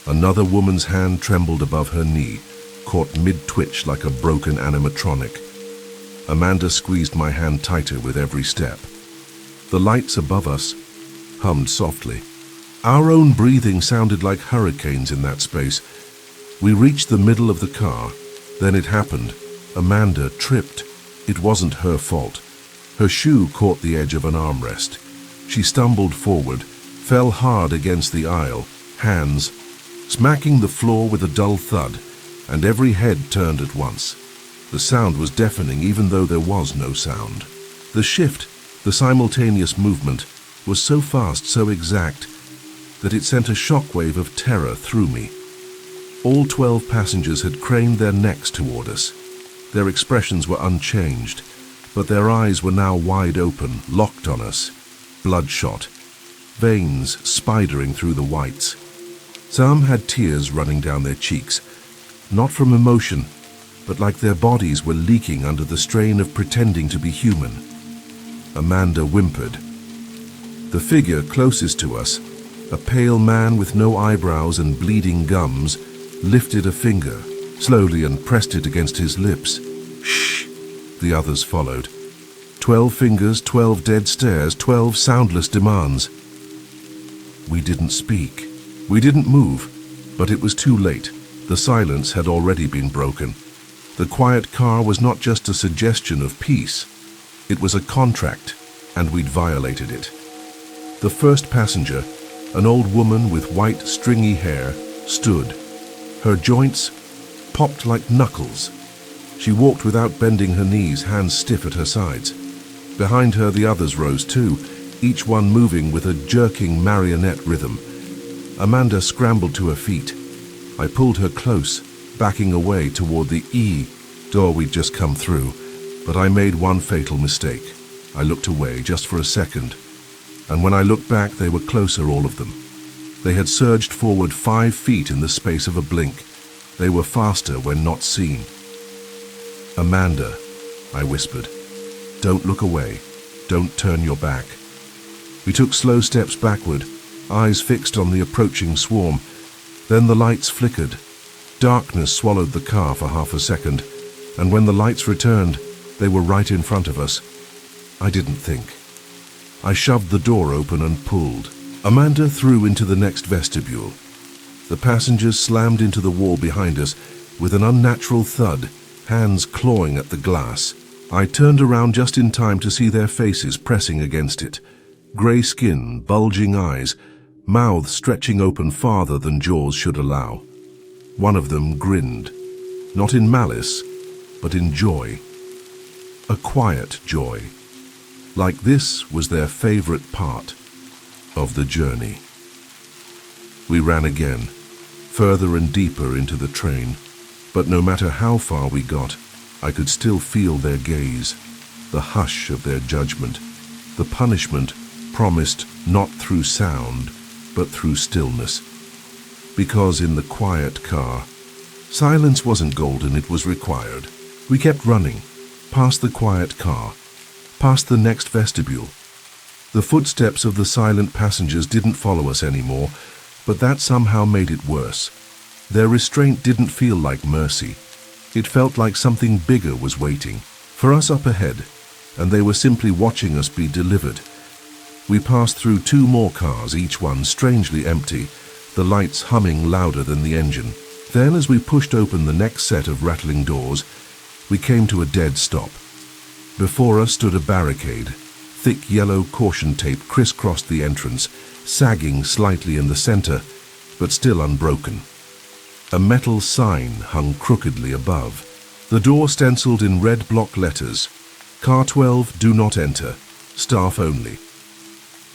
Another woman's hand trembled above her knee, caught mid-twitch like a broken animatronic. Amanda squeezed my hand tighter with every step. The lights above us hummed softly. Our own breathing sounded like hurricanes in that space. We reached the middle of the car. Then it happened. Amanda tripped. It wasn't her fault. Her shoe caught the edge of an armrest. She stumbled forward, fell hard against the aisle, hands smacking the floor with a dull thud, and every head turned at once. The sound was deafening even though there was no sound. The shift, the simultaneous movement, was so fast, so exact, that it sent a shockwave of terror through me. All 12 passengers had craned their necks toward us. Their expressions were unchanged, but their eyes were now wide open, locked on us, bloodshot, veins spidering through the whites. Some had tears running down their cheeks, not from emotion, but like their bodies were leaking under the strain of pretending to be human. Amanda whimpered. The figure closest to us, a pale man with no eyebrows and bleeding gums, lifted a finger, slowly, and pressed it against his lips. Shh! The others followed. 12 fingers, 12 dead stares, 12 soundless demands. We didn't speak. We didn't move, but it was too late. The silence had already been broken. The quiet car was not just a suggestion of peace. It was a contract, and we'd violated it. The first passenger, an old woman with white, stringy hair, stood. Her joints popped like knuckles. She walked without bending her knees, hands stiff at her sides. Behind her, the others rose too, each one moving with a jerking marionette rhythm. Amanda scrambled to her feet. I pulled her close, backing away toward the door we'd just come through, but I made one fatal mistake. I looked away just for a second, and when I looked back, they were closer, all of them. They had surged forward 5 feet in the space of a blink. They were faster when not seen. Amanda, I whispered, don't look away. Don't turn your back. We took slow steps backward, eyes fixed on the approaching swarm. Then the lights flickered. Darkness swallowed the car for half a second, and when the lights returned, they were right in front of us. I didn't think. I shoved the door open and pulled. Amanda threw into the next vestibule. The passengers slammed into the wall behind us with an unnatural thud, hands clawing at the glass. I turned around just in time to see their faces pressing against it. Grey skin, bulging eyes, mouths stretching open farther than jaws should allow. One of them grinned, not in malice, but in joy. a quiet joy, like this was their favorite part of the journey. We ran again, further and deeper into the train, but no matter how far we got, I could still feel their gaze, the hush of their judgment, the punishment promised not through sound, but through stillness. Because in the quiet car, silence wasn't golden, it was required. We kept running, past the quiet car, past the next vestibule. The footsteps of the silent passengers didn't follow us anymore, but that somehow made it worse. Their restraint didn't feel like mercy. It felt like something bigger was waiting for us up ahead, and they were simply watching us be delivered. We passed through 2 more cars, each one strangely empty, the lights humming louder than the engine. Then, as we pushed open the next set of rattling doors, we came to a dead stop. Before us stood a barricade. Thick yellow caution tape crisscrossed the entrance, sagging slightly in the center, but still unbroken. A metal sign hung crookedly above. The door stenciled in red block letters, Car 12, do not enter, staff only.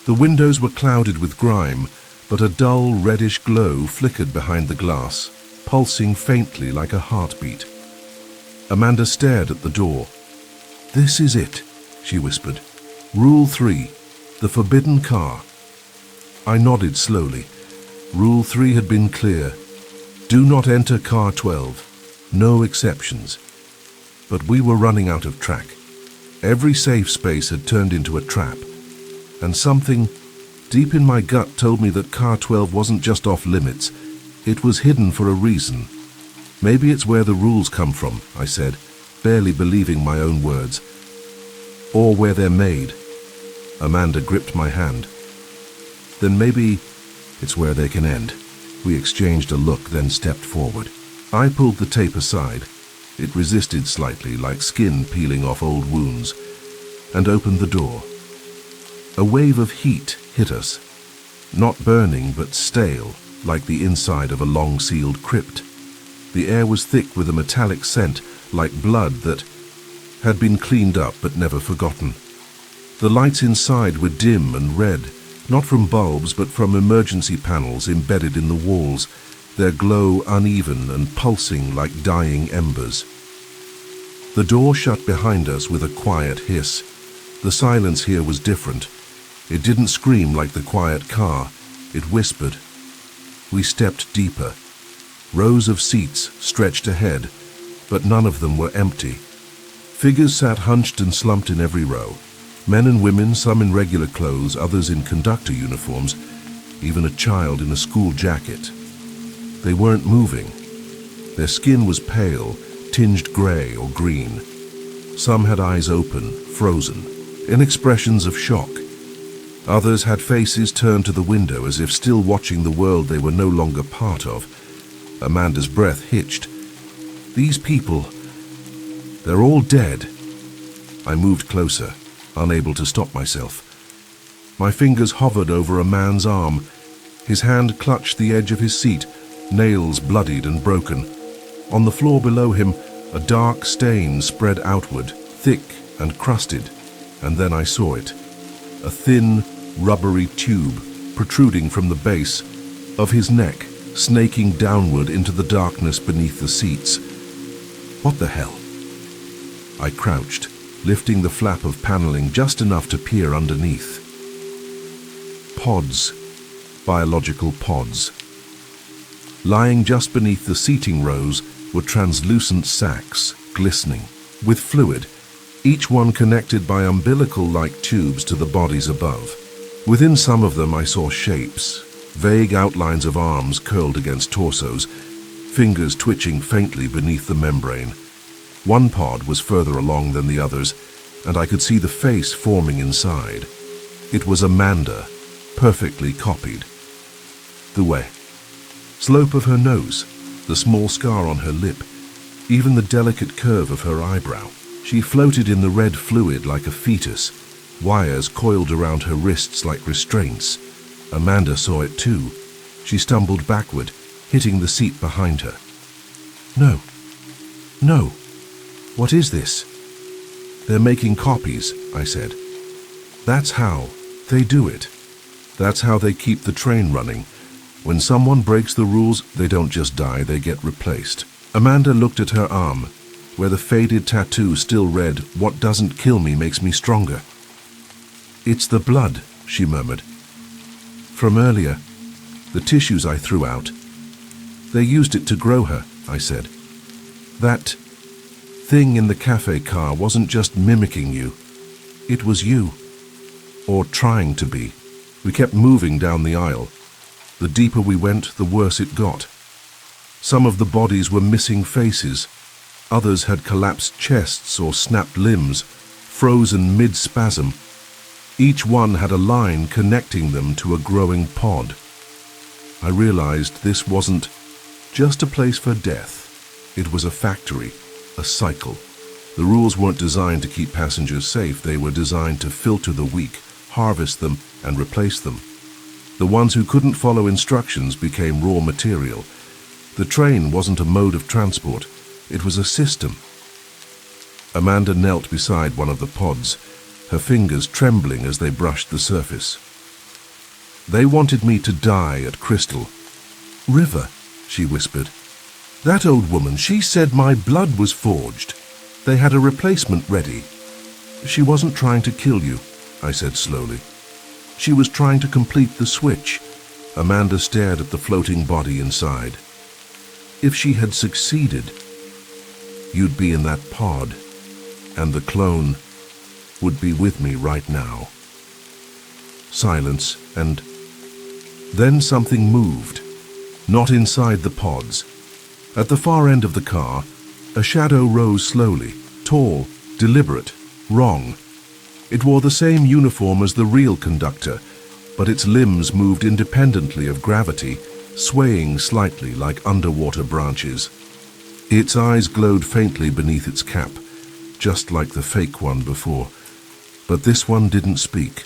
The windows were clouded with grime, but a dull reddish glow flickered behind the glass, pulsing faintly like a heartbeat. Amanda stared at the door. "This is it," she whispered. "Rule 3, the forbidden car." I nodded slowly. Rule 3 had been clear. Do not enter car 12. No exceptions. But we were running out of track. Every safe space had turned into a trap. And something deep in my gut told me that car 12 wasn't just off limits. It was hidden for a reason. "Maybe it's where the rules come from," I said, barely believing my own words. "Or where they're made." Amanda gripped my hand. "Then maybe it's where they can end." We exchanged a look, then stepped forward. I pulled the tape aside. It resisted slightly, like skin peeling off old wounds, and opened the door. A wave of heat hit us, not burning but stale, like the inside of a long-sealed crypt. The air was thick with a metallic scent, like blood that had been cleaned up but never forgotten. The lights inside were dim and red, not from bulbs but from emergency panels embedded in the walls, their glow uneven and pulsing like dying embers. The door shut behind us with a quiet hiss. The silence here was different. It didn't scream like the quiet car. It whispered. We stepped deeper. Rows of seats stretched ahead, but none of them were empty. Figures sat hunched and slumped in every row. Men and women, some in regular clothes, others in conductor uniforms, even a child in a school jacket. They weren't moving. Their skin was pale, tinged gray or green. Some had eyes open, frozen, in expressions of shock. Others had faces turned to the window as if still watching the world they were no longer part of. Amanda's breath hitched. These people, they're all dead. I moved closer, unable to stop myself. My fingers hovered over a man's arm. His hand clutched the edge of his seat, nails bloodied and broken. On the floor below him, a dark stain spread outward, thick and crusted, and then I saw it. A thin, rubbery tube protruding from the base of his neck, snaking downward into the darkness beneath the seats. What the hell? I crouched, lifting the flap of paneling just enough to peer underneath. Pods, biological pods. Lying just beneath the seating rows were translucent sacs, glistening with fluid, each one connected by umbilical-like tubes to the bodies above. Within some of them I saw shapes, vague outlines of arms curled against torsos, fingers twitching faintly beneath the membrane. One pod was further along than the others, and I could see the face forming inside. It was Amanda, perfectly copied. The way, slope of her nose, the small scar on her lip, even the delicate curve of her eyebrow. She floated in the red fluid like a fetus, wires coiled around her wrists like restraints. Amanda saw it too. She stumbled backward, hitting the seat behind her. No. What is this? They're making copies, I said. That's how they do it. That's how they keep the train running. When someone breaks the rules, they don't just die, they get replaced. Amanda looked at her arm, where the faded tattoo still read, "What doesn't kill me makes me stronger." "It's the blood," she murmured. "From earlier, the tissues I threw out. They used it to grow her," I said. "That thing in the cafe car wasn't just mimicking you. It was you. Or trying to be." We kept moving down the aisle. The deeper we went, the worse it got. Some of the bodies were missing faces. Others had collapsed chests or snapped limbs, frozen mid-spasm. Each one had a line connecting them to a growing pod. I realized this wasn't just a place for death. It was a factory, a cycle. The rules weren't designed to keep passengers safe. They were designed to filter the weak, harvest them, and replace them. The ones who couldn't follow instructions became raw material. The train wasn't a mode of transport. It was a system. Amanda knelt beside one of the pods, her fingers trembling as they brushed the surface. "They wanted me to die at Crystal River," she whispered. "That old woman, she said my blood was forged. They had a replacement ready." "She wasn't trying to kill you," I said slowly. "She was trying to complete the switch." Amanda stared at the floating body inside. "If she had succeeded, you'd be in that pod, and the clone would be with me right now." Silence, and then something moved, not inside the pods. At the far end of the car, a shadow rose slowly, tall, deliberate, wrong. It wore the same uniform as the real conductor, but its limbs moved independently of gravity, swaying slightly like underwater branches. Its eyes glowed faintly beneath its cap, just like the fake one before. But this one didn't speak.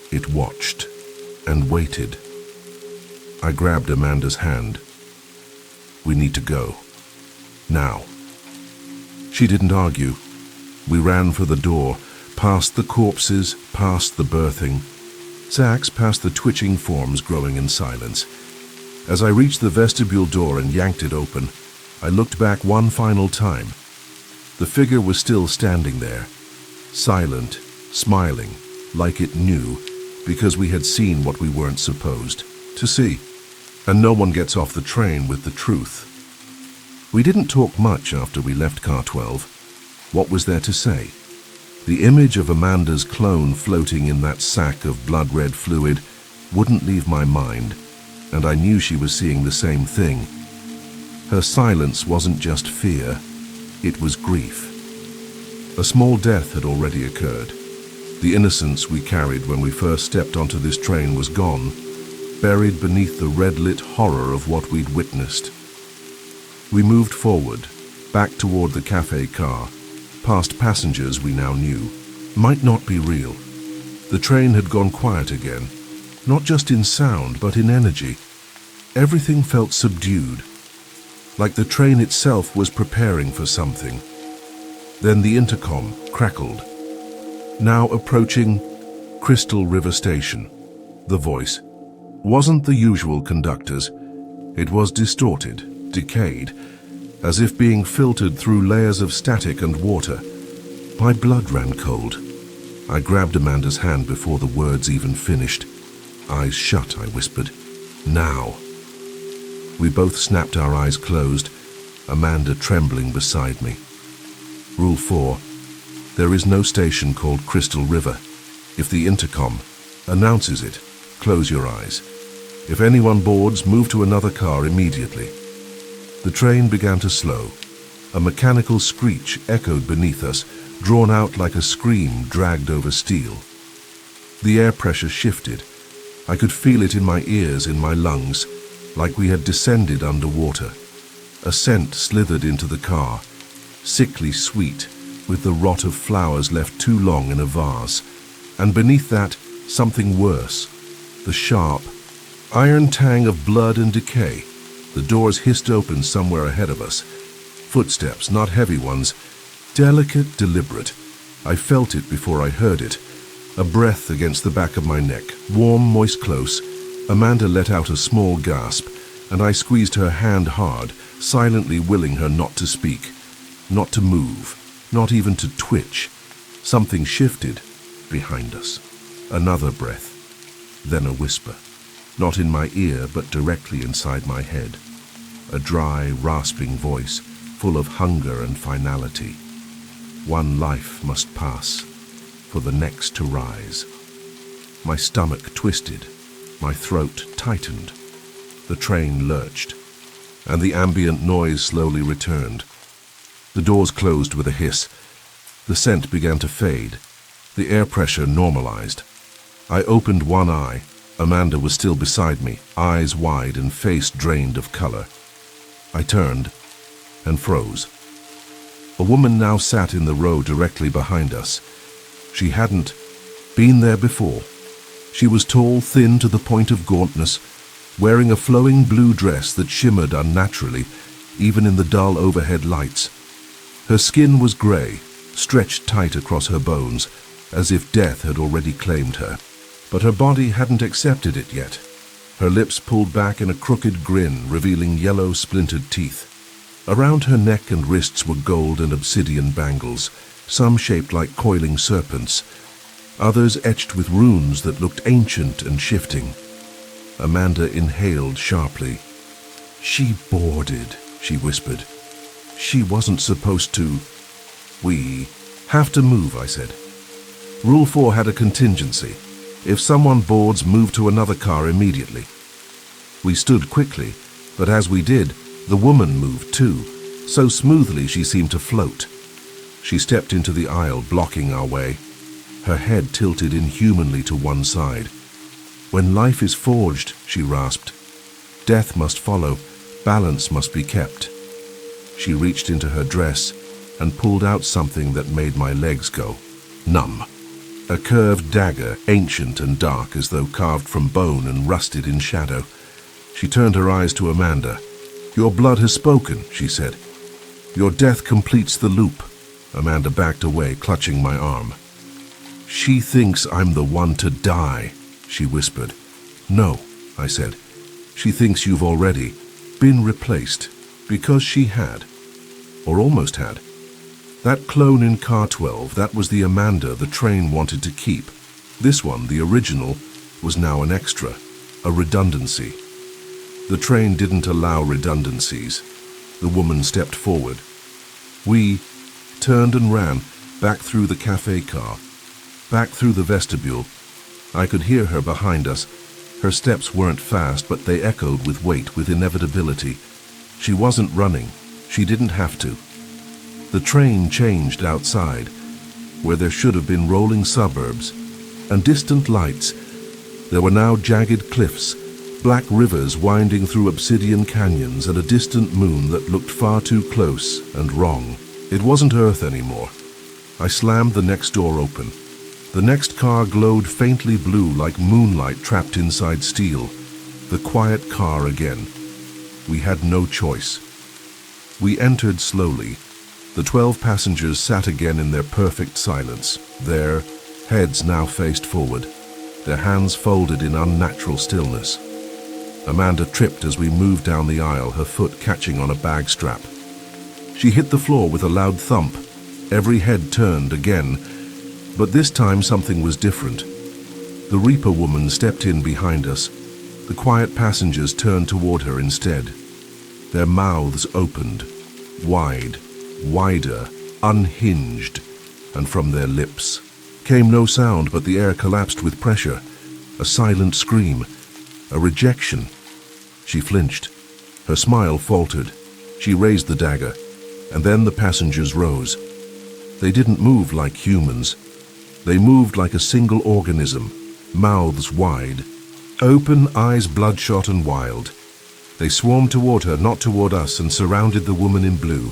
It watched and waited. I grabbed Amanda's hand. "We need to go. Now." She didn't argue. We ran for the door, past the corpses, past the birthing, sacks, past the twitching forms growing in silence. As I reached the vestibule door and yanked it open, I looked back one final time. The figure was still standing there, silent, smiling, like it knew, because we had seen what we weren't supposed to see. And no one gets off the train with the truth. We didn't talk much after we left Car 12. What was there to say? The image of Amanda's clone floating in that sack of blood-red fluid wouldn't leave my mind, and I knew she was seeing the same thing. Her silence wasn't just fear, it was grief. A small death had already occurred. The innocence we carried when we first stepped onto this train was gone, buried beneath the red-lit horror of what we'd witnessed. We moved forward, back toward the cafe car, past passengers we now knew might not be real. The train had gone quiet again, not just in sound, but in energy. Everything felt subdued, like the train itself was preparing for something. Then the intercom crackled. "Now approaching Crystal River Station." The voice wasn't the usual conductor's. It was distorted, decayed, as if being filtered through layers of static and water. My blood ran cold. I grabbed Amanda's hand before the words even finished. "Eyes shut," I whispered. "Now." We both snapped our eyes closed, Amanda trembling beside me. Rule 4. There is no station called Crystal River. If the intercom announces it, close your eyes. If anyone boards, move to another car immediately. The train began to slow. A mechanical screech echoed beneath us, drawn out like a scream dragged over steel. The air pressure shifted. I could feel it in my ears, in my lungs, like we had descended underwater. A scent slithered into the car, sickly sweet, with the rot of flowers left too long in a vase. And beneath that, something worse. The sharp, iron tang of blood and decay. The doors hissed open somewhere ahead of us. Footsteps, not heavy ones, delicate, deliberate, I felt it before I heard it. A breath against the back of my neck, warm, moist, close. Amanda let out a small gasp, and I squeezed her hand hard, silently willing her not to speak, not to move, not even to twitch. Something shifted behind us. Another breath, then a whisper. Not in my ear, but directly inside my head. A dry, rasping voice, full of hunger and finality. One life must pass, for the next to rise. My stomach twisted, my throat tightened. The train lurched, and the ambient noise slowly returned. The doors closed with a hiss. The scent began to fade. The air pressure normalized. I opened one eye. Amanda was still beside me, eyes wide and face drained of color. I turned and froze. A woman now sat in the row directly behind us. She hadn't been there before. She was tall, thin to the point of gauntness, wearing a flowing blue dress that shimmered unnaturally, even in the dull overhead lights. Her skin was gray, stretched tight across her bones, as if death had already claimed her. But her body hadn't accepted it yet. Her lips pulled back in a crooked grin, revealing yellow, splintered teeth. Around her neck and wrists were gold and obsidian bangles, some shaped like coiling serpents, others etched with runes that looked ancient and shifting. Amanda inhaled sharply. "She boarded," she whispered. "She wasn't supposed to." "We have to move," I said. Rule 4 had a contingency. If someone boards, move to another car immediately. We stood quickly, but as we did, the woman moved too, so smoothly she seemed to float. She stepped into the aisle, blocking our way. Her head tilted inhumanly to one side. "When life is forged," she rasped, "death must follow, balance must be kept." She reached into her dress and pulled out something that made my legs go numb. A curved dagger, ancient and dark as though carved from bone and rusted in shadow. She turned her eyes to Amanda. "Your blood has spoken," she said. "Your death completes the loop." Amanda backed away, clutching my arm. "She thinks I'm the one to die," she whispered. "No," I said. "She thinks you've already been replaced," because she had, or almost had. That clone in car 12, that was the Amanda the train wanted to keep. This one, the original, was now an extra, a redundancy. The train didn't allow redundancies. The woman stepped forward. We turned and ran, back through the cafe car, back through the vestibule. I could hear her behind us. Her steps weren't fast, but they echoed with weight, with inevitability. She wasn't running. She didn't have to. The train changed outside, where there should have been rolling suburbs and distant lights. There were now jagged cliffs, black rivers winding through obsidian canyons, and a distant moon that looked far too close and wrong. It wasn't Earth anymore. I slammed the next door open. The next car glowed faintly blue like moonlight trapped inside steel. The quiet car again. We had no choice. We entered slowly. The 12 passengers sat again in their perfect silence, their heads now faced forward, their hands folded in unnatural stillness. Amanda tripped as we moved down the aisle, her foot catching on a bag strap. She hit the floor with a loud thump. Every head turned again, but this time something was different. The Reaper woman stepped in behind us. The quiet passengers turned toward her instead. Their mouths opened, wide, wider, unhinged, and from their lips came no sound, but the air collapsed with pressure. A silent scream, a rejection. She flinched. Her smile faltered. She raised the dagger, and then the passengers rose. They didn't move like humans. They moved like a single organism, mouths wide, open, eyes bloodshot and wild. They swarmed toward her, not toward us, and surrounded the woman in blue.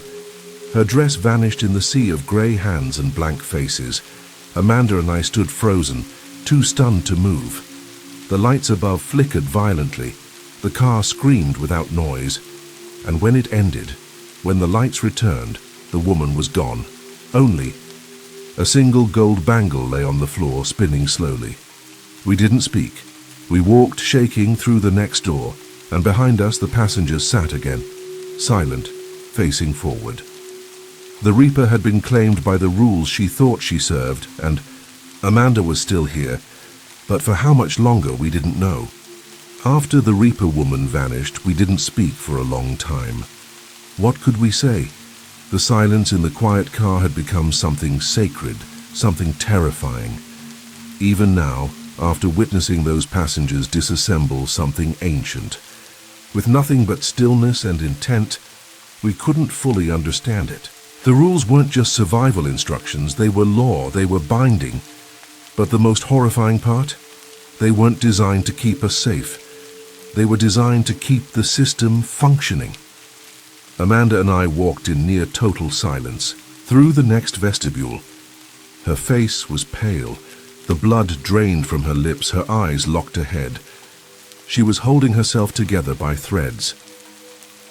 Her dress vanished in the sea of grey hands and blank faces. Amanda and I stood frozen, too stunned to move. The lights above flickered violently. The car screamed without noise. And when it ended, when the lights returned, the woman was gone. Only A single gold bangle lay on the floor, spinning slowly. We didn't speak. We walked shaking through the next door, and behind us the passengers sat again, silent, facing forward. The Reaper had been claimed by the rules she thought she served, and Amanda was still here, but for how much longer we didn't know. After the Reaper woman vanished, we didn't speak for a long time. What could we say? The silence in the quiet car had become something sacred, something terrifying. Even now, after witnessing those passengers disassemble something ancient, with nothing but stillness and intent, we couldn't fully understand it. The rules weren't just survival instructions, they were law, they were binding. But the most horrifying part? They weren't designed to keep us safe. They were designed to keep the system functioning. Amanda and I walked in near total silence, through the next vestibule. Her face was pale, the blood drained from her lips, her eyes locked ahead. She was holding herself together by threads.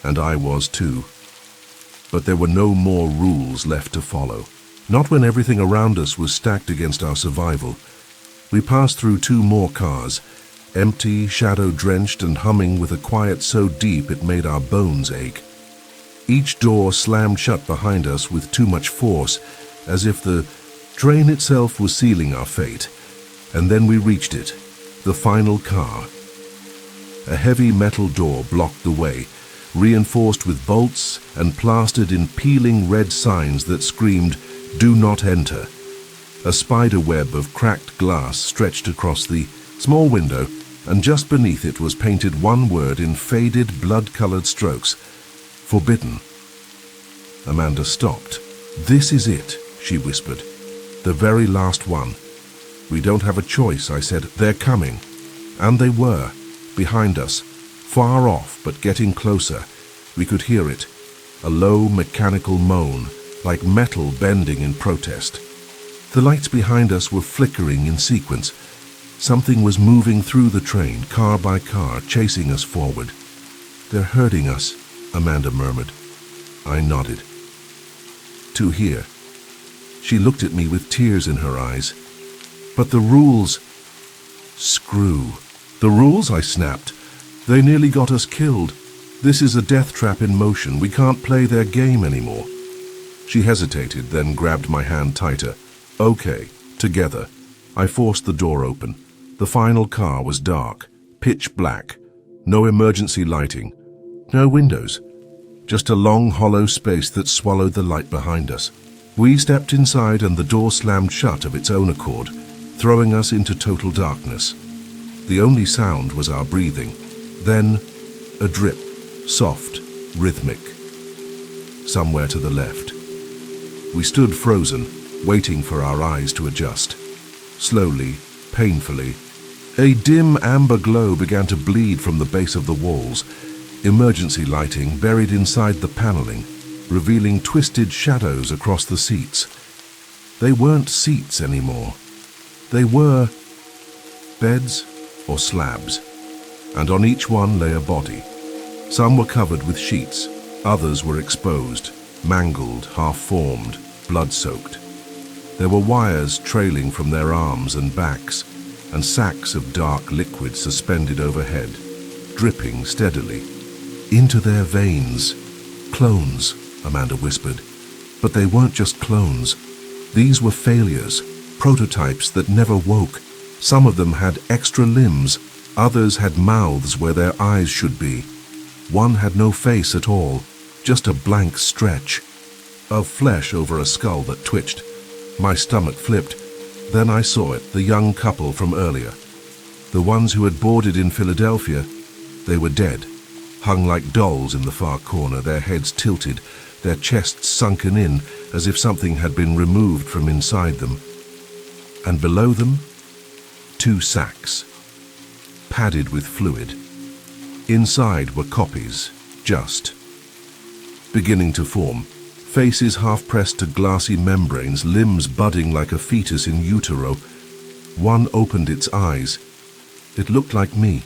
And I was too. But there were no more rules left to follow. Not when everything around us was stacked against our survival. We passed through 2 more cars, empty, shadow-drenched and humming with a quiet so deep it made our bones ache. Each door slammed shut behind us with too much force, as if the train itself was sealing our fate. And then we reached it, the final car. A heavy metal door blocked the way, reinforced with bolts and plastered in peeling red signs that screamed, "Do not enter." A spider web of cracked glass stretched across the small window, and just beneath it was painted one word in faded, blood-colored strokes: "Forbidden." Amanda stopped. "This is it," she whispered. "The very last one." "We don't have a choice," I said. "They're coming." And they were, behind us, far off but getting closer. We could hear it, a low mechanical moan, like metal bending in protest. The lights behind us were flickering in sequence. Something was moving through the train, car by car, chasing us forward. "They're hurting us," Amanda murmured. I nodded. "To here." She looked at me with tears in her eyes. "But the rules—" "Screw. The rules?" I snapped. "They nearly got us killed. This is a death trap in motion. We can't play their game anymore." She hesitated, then grabbed my hand tighter. "Okay, together." I forced the door open. The final car was dark, pitch black. No emergency lighting. No windows. Just a long, hollow space that swallowed the light behind us. We stepped inside and the door slammed shut of its own accord, throwing us into total darkness. The only sound was our breathing. Then, a drip, soft, rhythmic. Somewhere to the left. We stood frozen, waiting for our eyes to adjust. Slowly, painfully, a dim amber glow began to bleed from the base of the walls, emergency lighting buried inside the paneling, revealing twisted shadows across the seats. They weren't seats anymore. They were beds or slabs, and on each one lay a body. Some were covered with sheets, others were exposed, mangled, half-formed, blood-soaked. There were wires trailing from their arms and backs, and sacks of dark liquid suspended overhead, dripping steadily. Into their veins. "Clones," Amanda whispered. But they weren't just clones. These were failures, prototypes that never woke. Some of them had extra limbs, others had mouths where their eyes should be. One had no face at all, just a blank stretch of flesh over a skull that twitched. My stomach flipped. Then I saw it, the young couple from earlier. The ones who had boarded in Philadelphia. They were dead, hung like dolls in the far corner, their heads tilted, their chests sunken in as if something had been removed from inside them. And below them, 2 sacks, padded with fluid. Inside were copies, just beginning to form. Faces half-pressed to glassy membranes, limbs budding like a fetus in utero. One opened its eyes. It looked like me.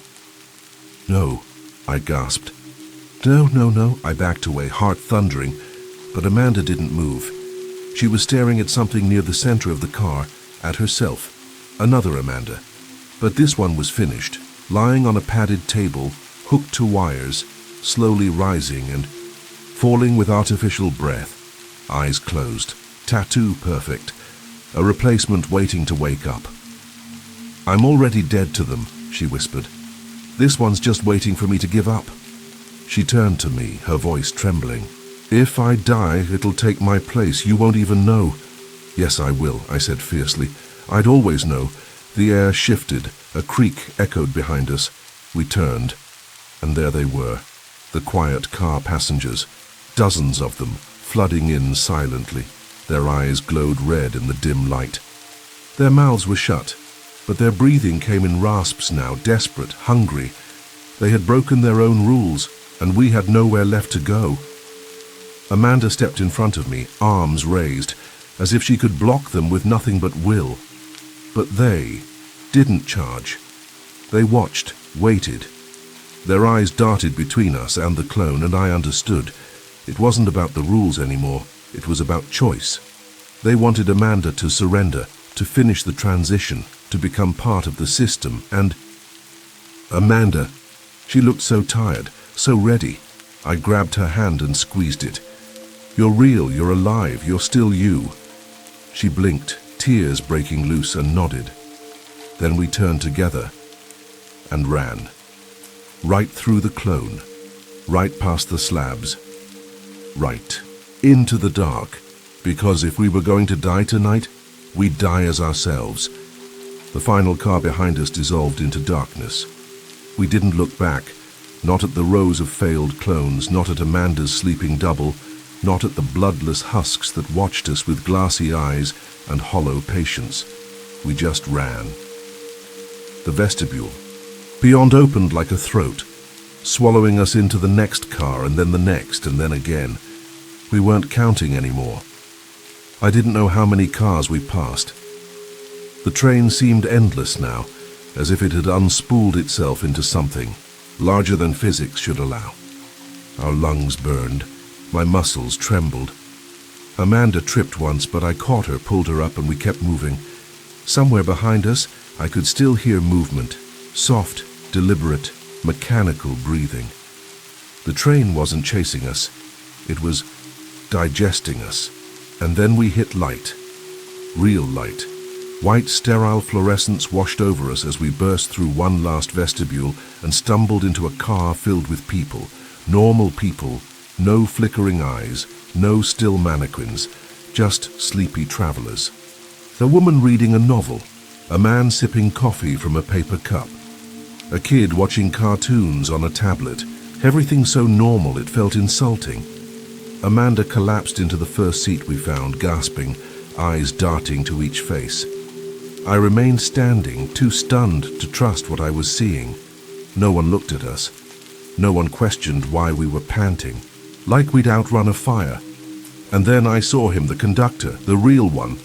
"No," I gasped. "No, no, no," I backed away, heart thundering, but Amanda didn't move. She was staring at something near the center of the car, at herself. Another Amanda. But this one was finished, lying on a padded table, hooked to wires, slowly rising and falling with artificial breath. Eyes closed, tattoo perfect, a replacement waiting to wake up. "I'm already dead to them," she whispered. "This one's just waiting for me to give up." She turned to me, her voice trembling. "If I die, it'll take my place. You won't even know." "Yes, I will," I said fiercely. "I'd always know." The air shifted, a creak echoed behind us. We turned, and there they were, the quiet car passengers, dozens of them, flooding in silently. Their eyes glowed red in the dim light. Their mouths were shut, but their breathing came in rasps now, desperate, hungry. They had broken their own rules, and we had nowhere left to go. Amanda stepped in front of me, arms raised, as if she could block them with nothing but will. But they didn't charge. They watched, waited. Their eyes darted between us and the clone, and I understood. It wasn't about the rules anymore. It was about choice. They wanted Amanda to surrender, to finish the transition, to become part of the system, and Amanda, she looked so tired, so ready. I grabbed her hand and squeezed it. "You're real, you're alive, you're still you." She blinked, tears breaking loose, and nodded. Then we turned together and ran. Right through the clone, right past the slabs, right into the dark, because if we were going to die tonight, we'd die as ourselves. The final car behind us dissolved into darkness. We didn't look back, not at the rows of failed clones, not at Amanda's sleeping double, not at the bloodless husks that watched us with glassy eyes and hollow patience. We just ran. The vestibule, beyond, opened like a throat, swallowing us into the next car and then the next and then again. We weren't counting anymore. I didn't know how many cars we passed. The train seemed endless now, as if it had unspooled itself into something larger than physics should allow. Our lungs burned. My muscles trembled. Amanda tripped once, but I caught her, pulled her up, and we kept moving. Somewhere behind us, I could still hear movement, soft, deliberate, mechanical breathing. The train wasn't chasing us. It was digesting us. And then we hit light. Real light. White, sterile fluorescence washed over us as we burst through one last vestibule and stumbled into a car filled with people. Normal people. No flickering eyes. No still mannequins. Just sleepy travelers. A woman reading a novel. A man sipping coffee from a paper cup. A kid watching cartoons on a tablet. Everything so normal it felt insulting. Amanda collapsed into the first seat we found, gasping, eyes darting to each face. I remained standing, too stunned to trust what I was seeing. No one looked at us. No one questioned why we were panting, like we'd outrun a fire. And then I saw him, the conductor, the real one.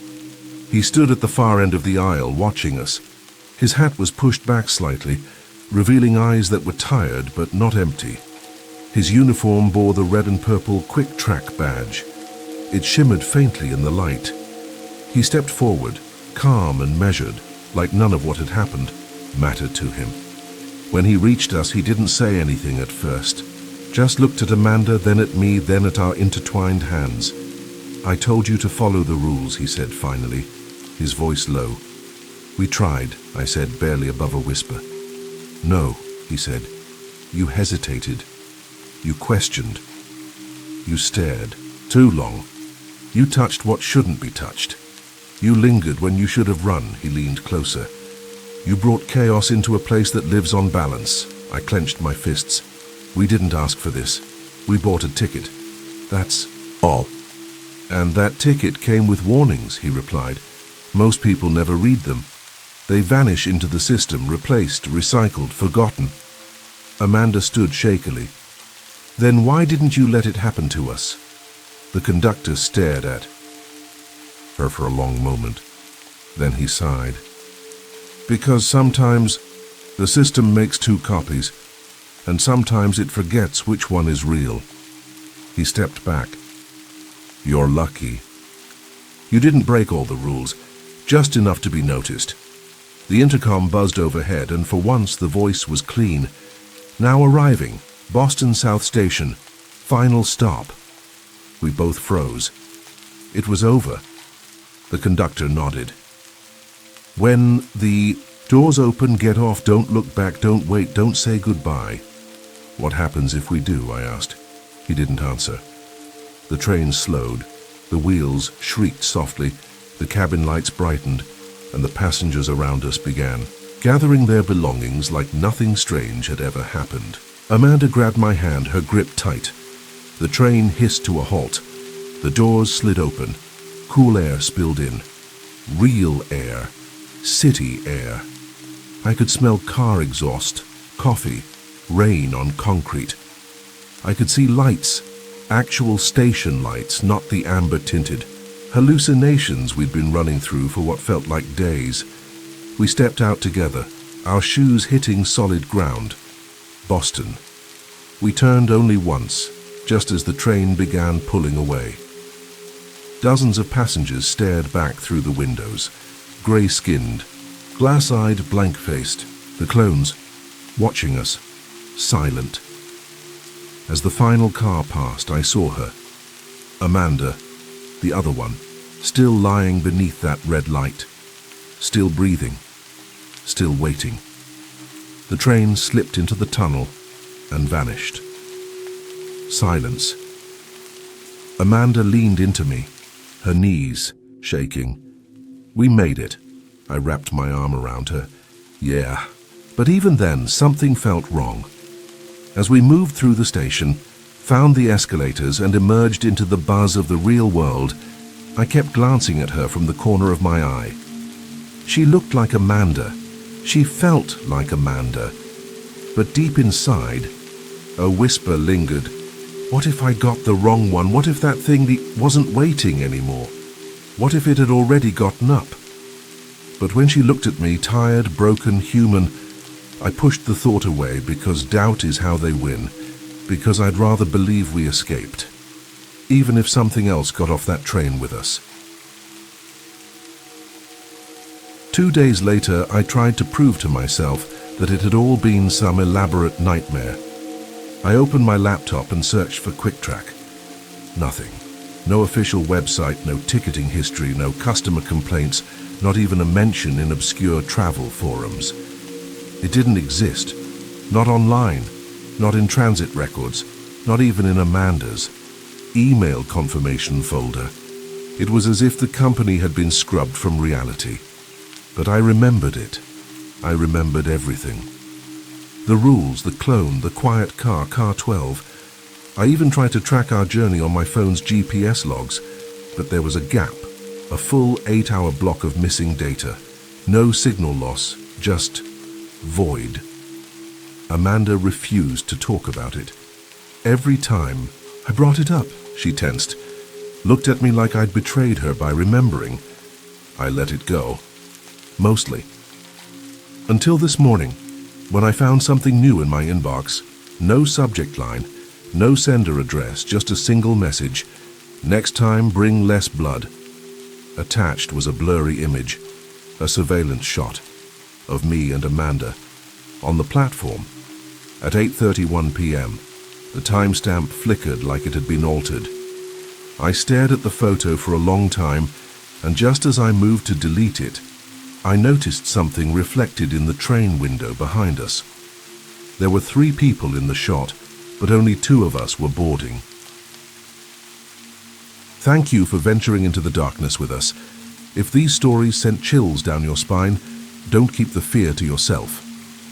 He stood at the far end of the aisle, watching us. His hat was pushed back slightly, revealing eyes that were tired but not empty. His uniform bore the red and purple Quick Track badge. It shimmered faintly in the light. He stepped forward, calm and measured, like none of what had happened mattered to him. When he reached us, he didn't say anything at first. Just looked at Amanda, then at me, then at our intertwined hands. "I told you to follow the rules," he said finally, his voice low. "We tried," I said, barely above a whisper. "No," he said. "You hesitated. You questioned. You stared. Too long. You touched what shouldn't be touched. You lingered when you should have run." He leaned closer. "You brought chaos into a place that lives on balance." I clenched my fists. "We didn't ask for this. We bought a ticket. That's all." "And that ticket came with warnings," he replied. "Most people never read them. They vanish into the system, replaced, recycled, forgotten." Amanda stood shakily. "Then why didn't you let it happen to us?" The conductor stared at her for a long moment. Then he sighed. "Because sometimes the system makes two copies, and sometimes it forgets which one is real." He stepped back. "You're lucky." You didn't break all the rules, just enough to be noticed. The intercom buzzed overhead, and for once the voice was clean. Now arriving, Boston South Station, final stop. We both froze. It was over. The conductor nodded. When the doors open, get off, don't look back, don't wait, don't say goodbye. What happens if we do? I asked. He didn't answer. The train slowed. The wheels shrieked softly, the cabin lights brightened, and the passengers around us began gathering their belongings like nothing strange had ever happened. Amanda grabbed my hand, her grip tight. The train hissed to a halt. The doors slid open. Cool air spilled in. Real air. City air. I could smell car exhaust, coffee, rain on concrete. I could see lights, actual station lights, not the amber-tinted hallucinations we'd been running through for what felt like days. We stepped out together, our shoes hitting solid ground. Boston. We turned only once, just as the train began pulling away. Dozens of passengers stared back through the windows, grey-skinned, glass-eyed, blank-faced, the clones, watching us, silent. As the final car passed, I saw her. Amanda, the other one, still lying beneath that red light, still breathing, still waiting. The train slipped into the tunnel and vanished. Silence. Amanda leaned into me, her knees shaking. We made it. I wrapped my arm around her. Yeah. But even then, something felt wrong. As we moved through the station, found the escalators, and emerged into the buzz of the real world, I kept glancing at her from the corner of my eye. She looked like Amanda. She felt like Amanda. But deep inside, a whisper lingered. What if I got the wrong one? What if that thing wasn't waiting anymore? What if it had already gotten up? But when she looked at me, tired, broken, human, I pushed the thought away, because doubt is how they win, because I'd rather believe we escaped, even if something else got off that train with us. 2 days later, I tried to prove to myself that it had all been some elaborate nightmare. I opened my laptop and searched for QuickTrack. Nothing. No official website, no ticketing history, no customer complaints, not even a mention in obscure travel forums. It didn't exist. Not online, not in transit records, not even in Amanda's email confirmation folder. It was as if the company had been scrubbed from reality. But I remembered it. I remembered everything. The rules, the clone, the quiet car, car 12. I even tried to track our journey on my phone's GPS logs, but there was a gap, a full 8-hour block of missing data. No signal loss, just void. Amanda refused to talk about it. Every time I brought it up, she tensed, looked at me like I'd betrayed her by remembering. I let it go. Mostly. Until this morning, when I found something new in my inbox. No subject line, no sender address, just a single message. Next time, bring less blood. Attached was a blurry image, a surveillance shot of me and Amanda on the platform at 8:31 p.m. The timestamp flickered like it had been altered. I stared at the photo for a long time, and just as I moved to delete it, I noticed something reflected in the train window behind us. There were 3 people in the shot, but only 2 of us were boarding. Thank you for venturing into the darkness with us. If these stories sent chills down your spine, don't keep the fear to yourself.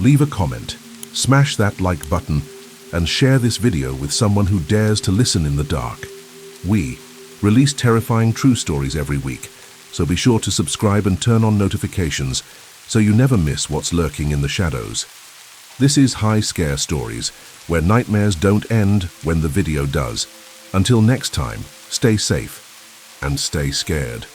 Leave a comment, smash that like button, and share this video with someone who dares to listen in the dark. We release terrifying true stories every week, so be sure to subscribe and turn on notifications so you never miss what's lurking in the shadows. This is High Scare Stories, where nightmares don't end when the video does. Until next time, stay safe and stay scared.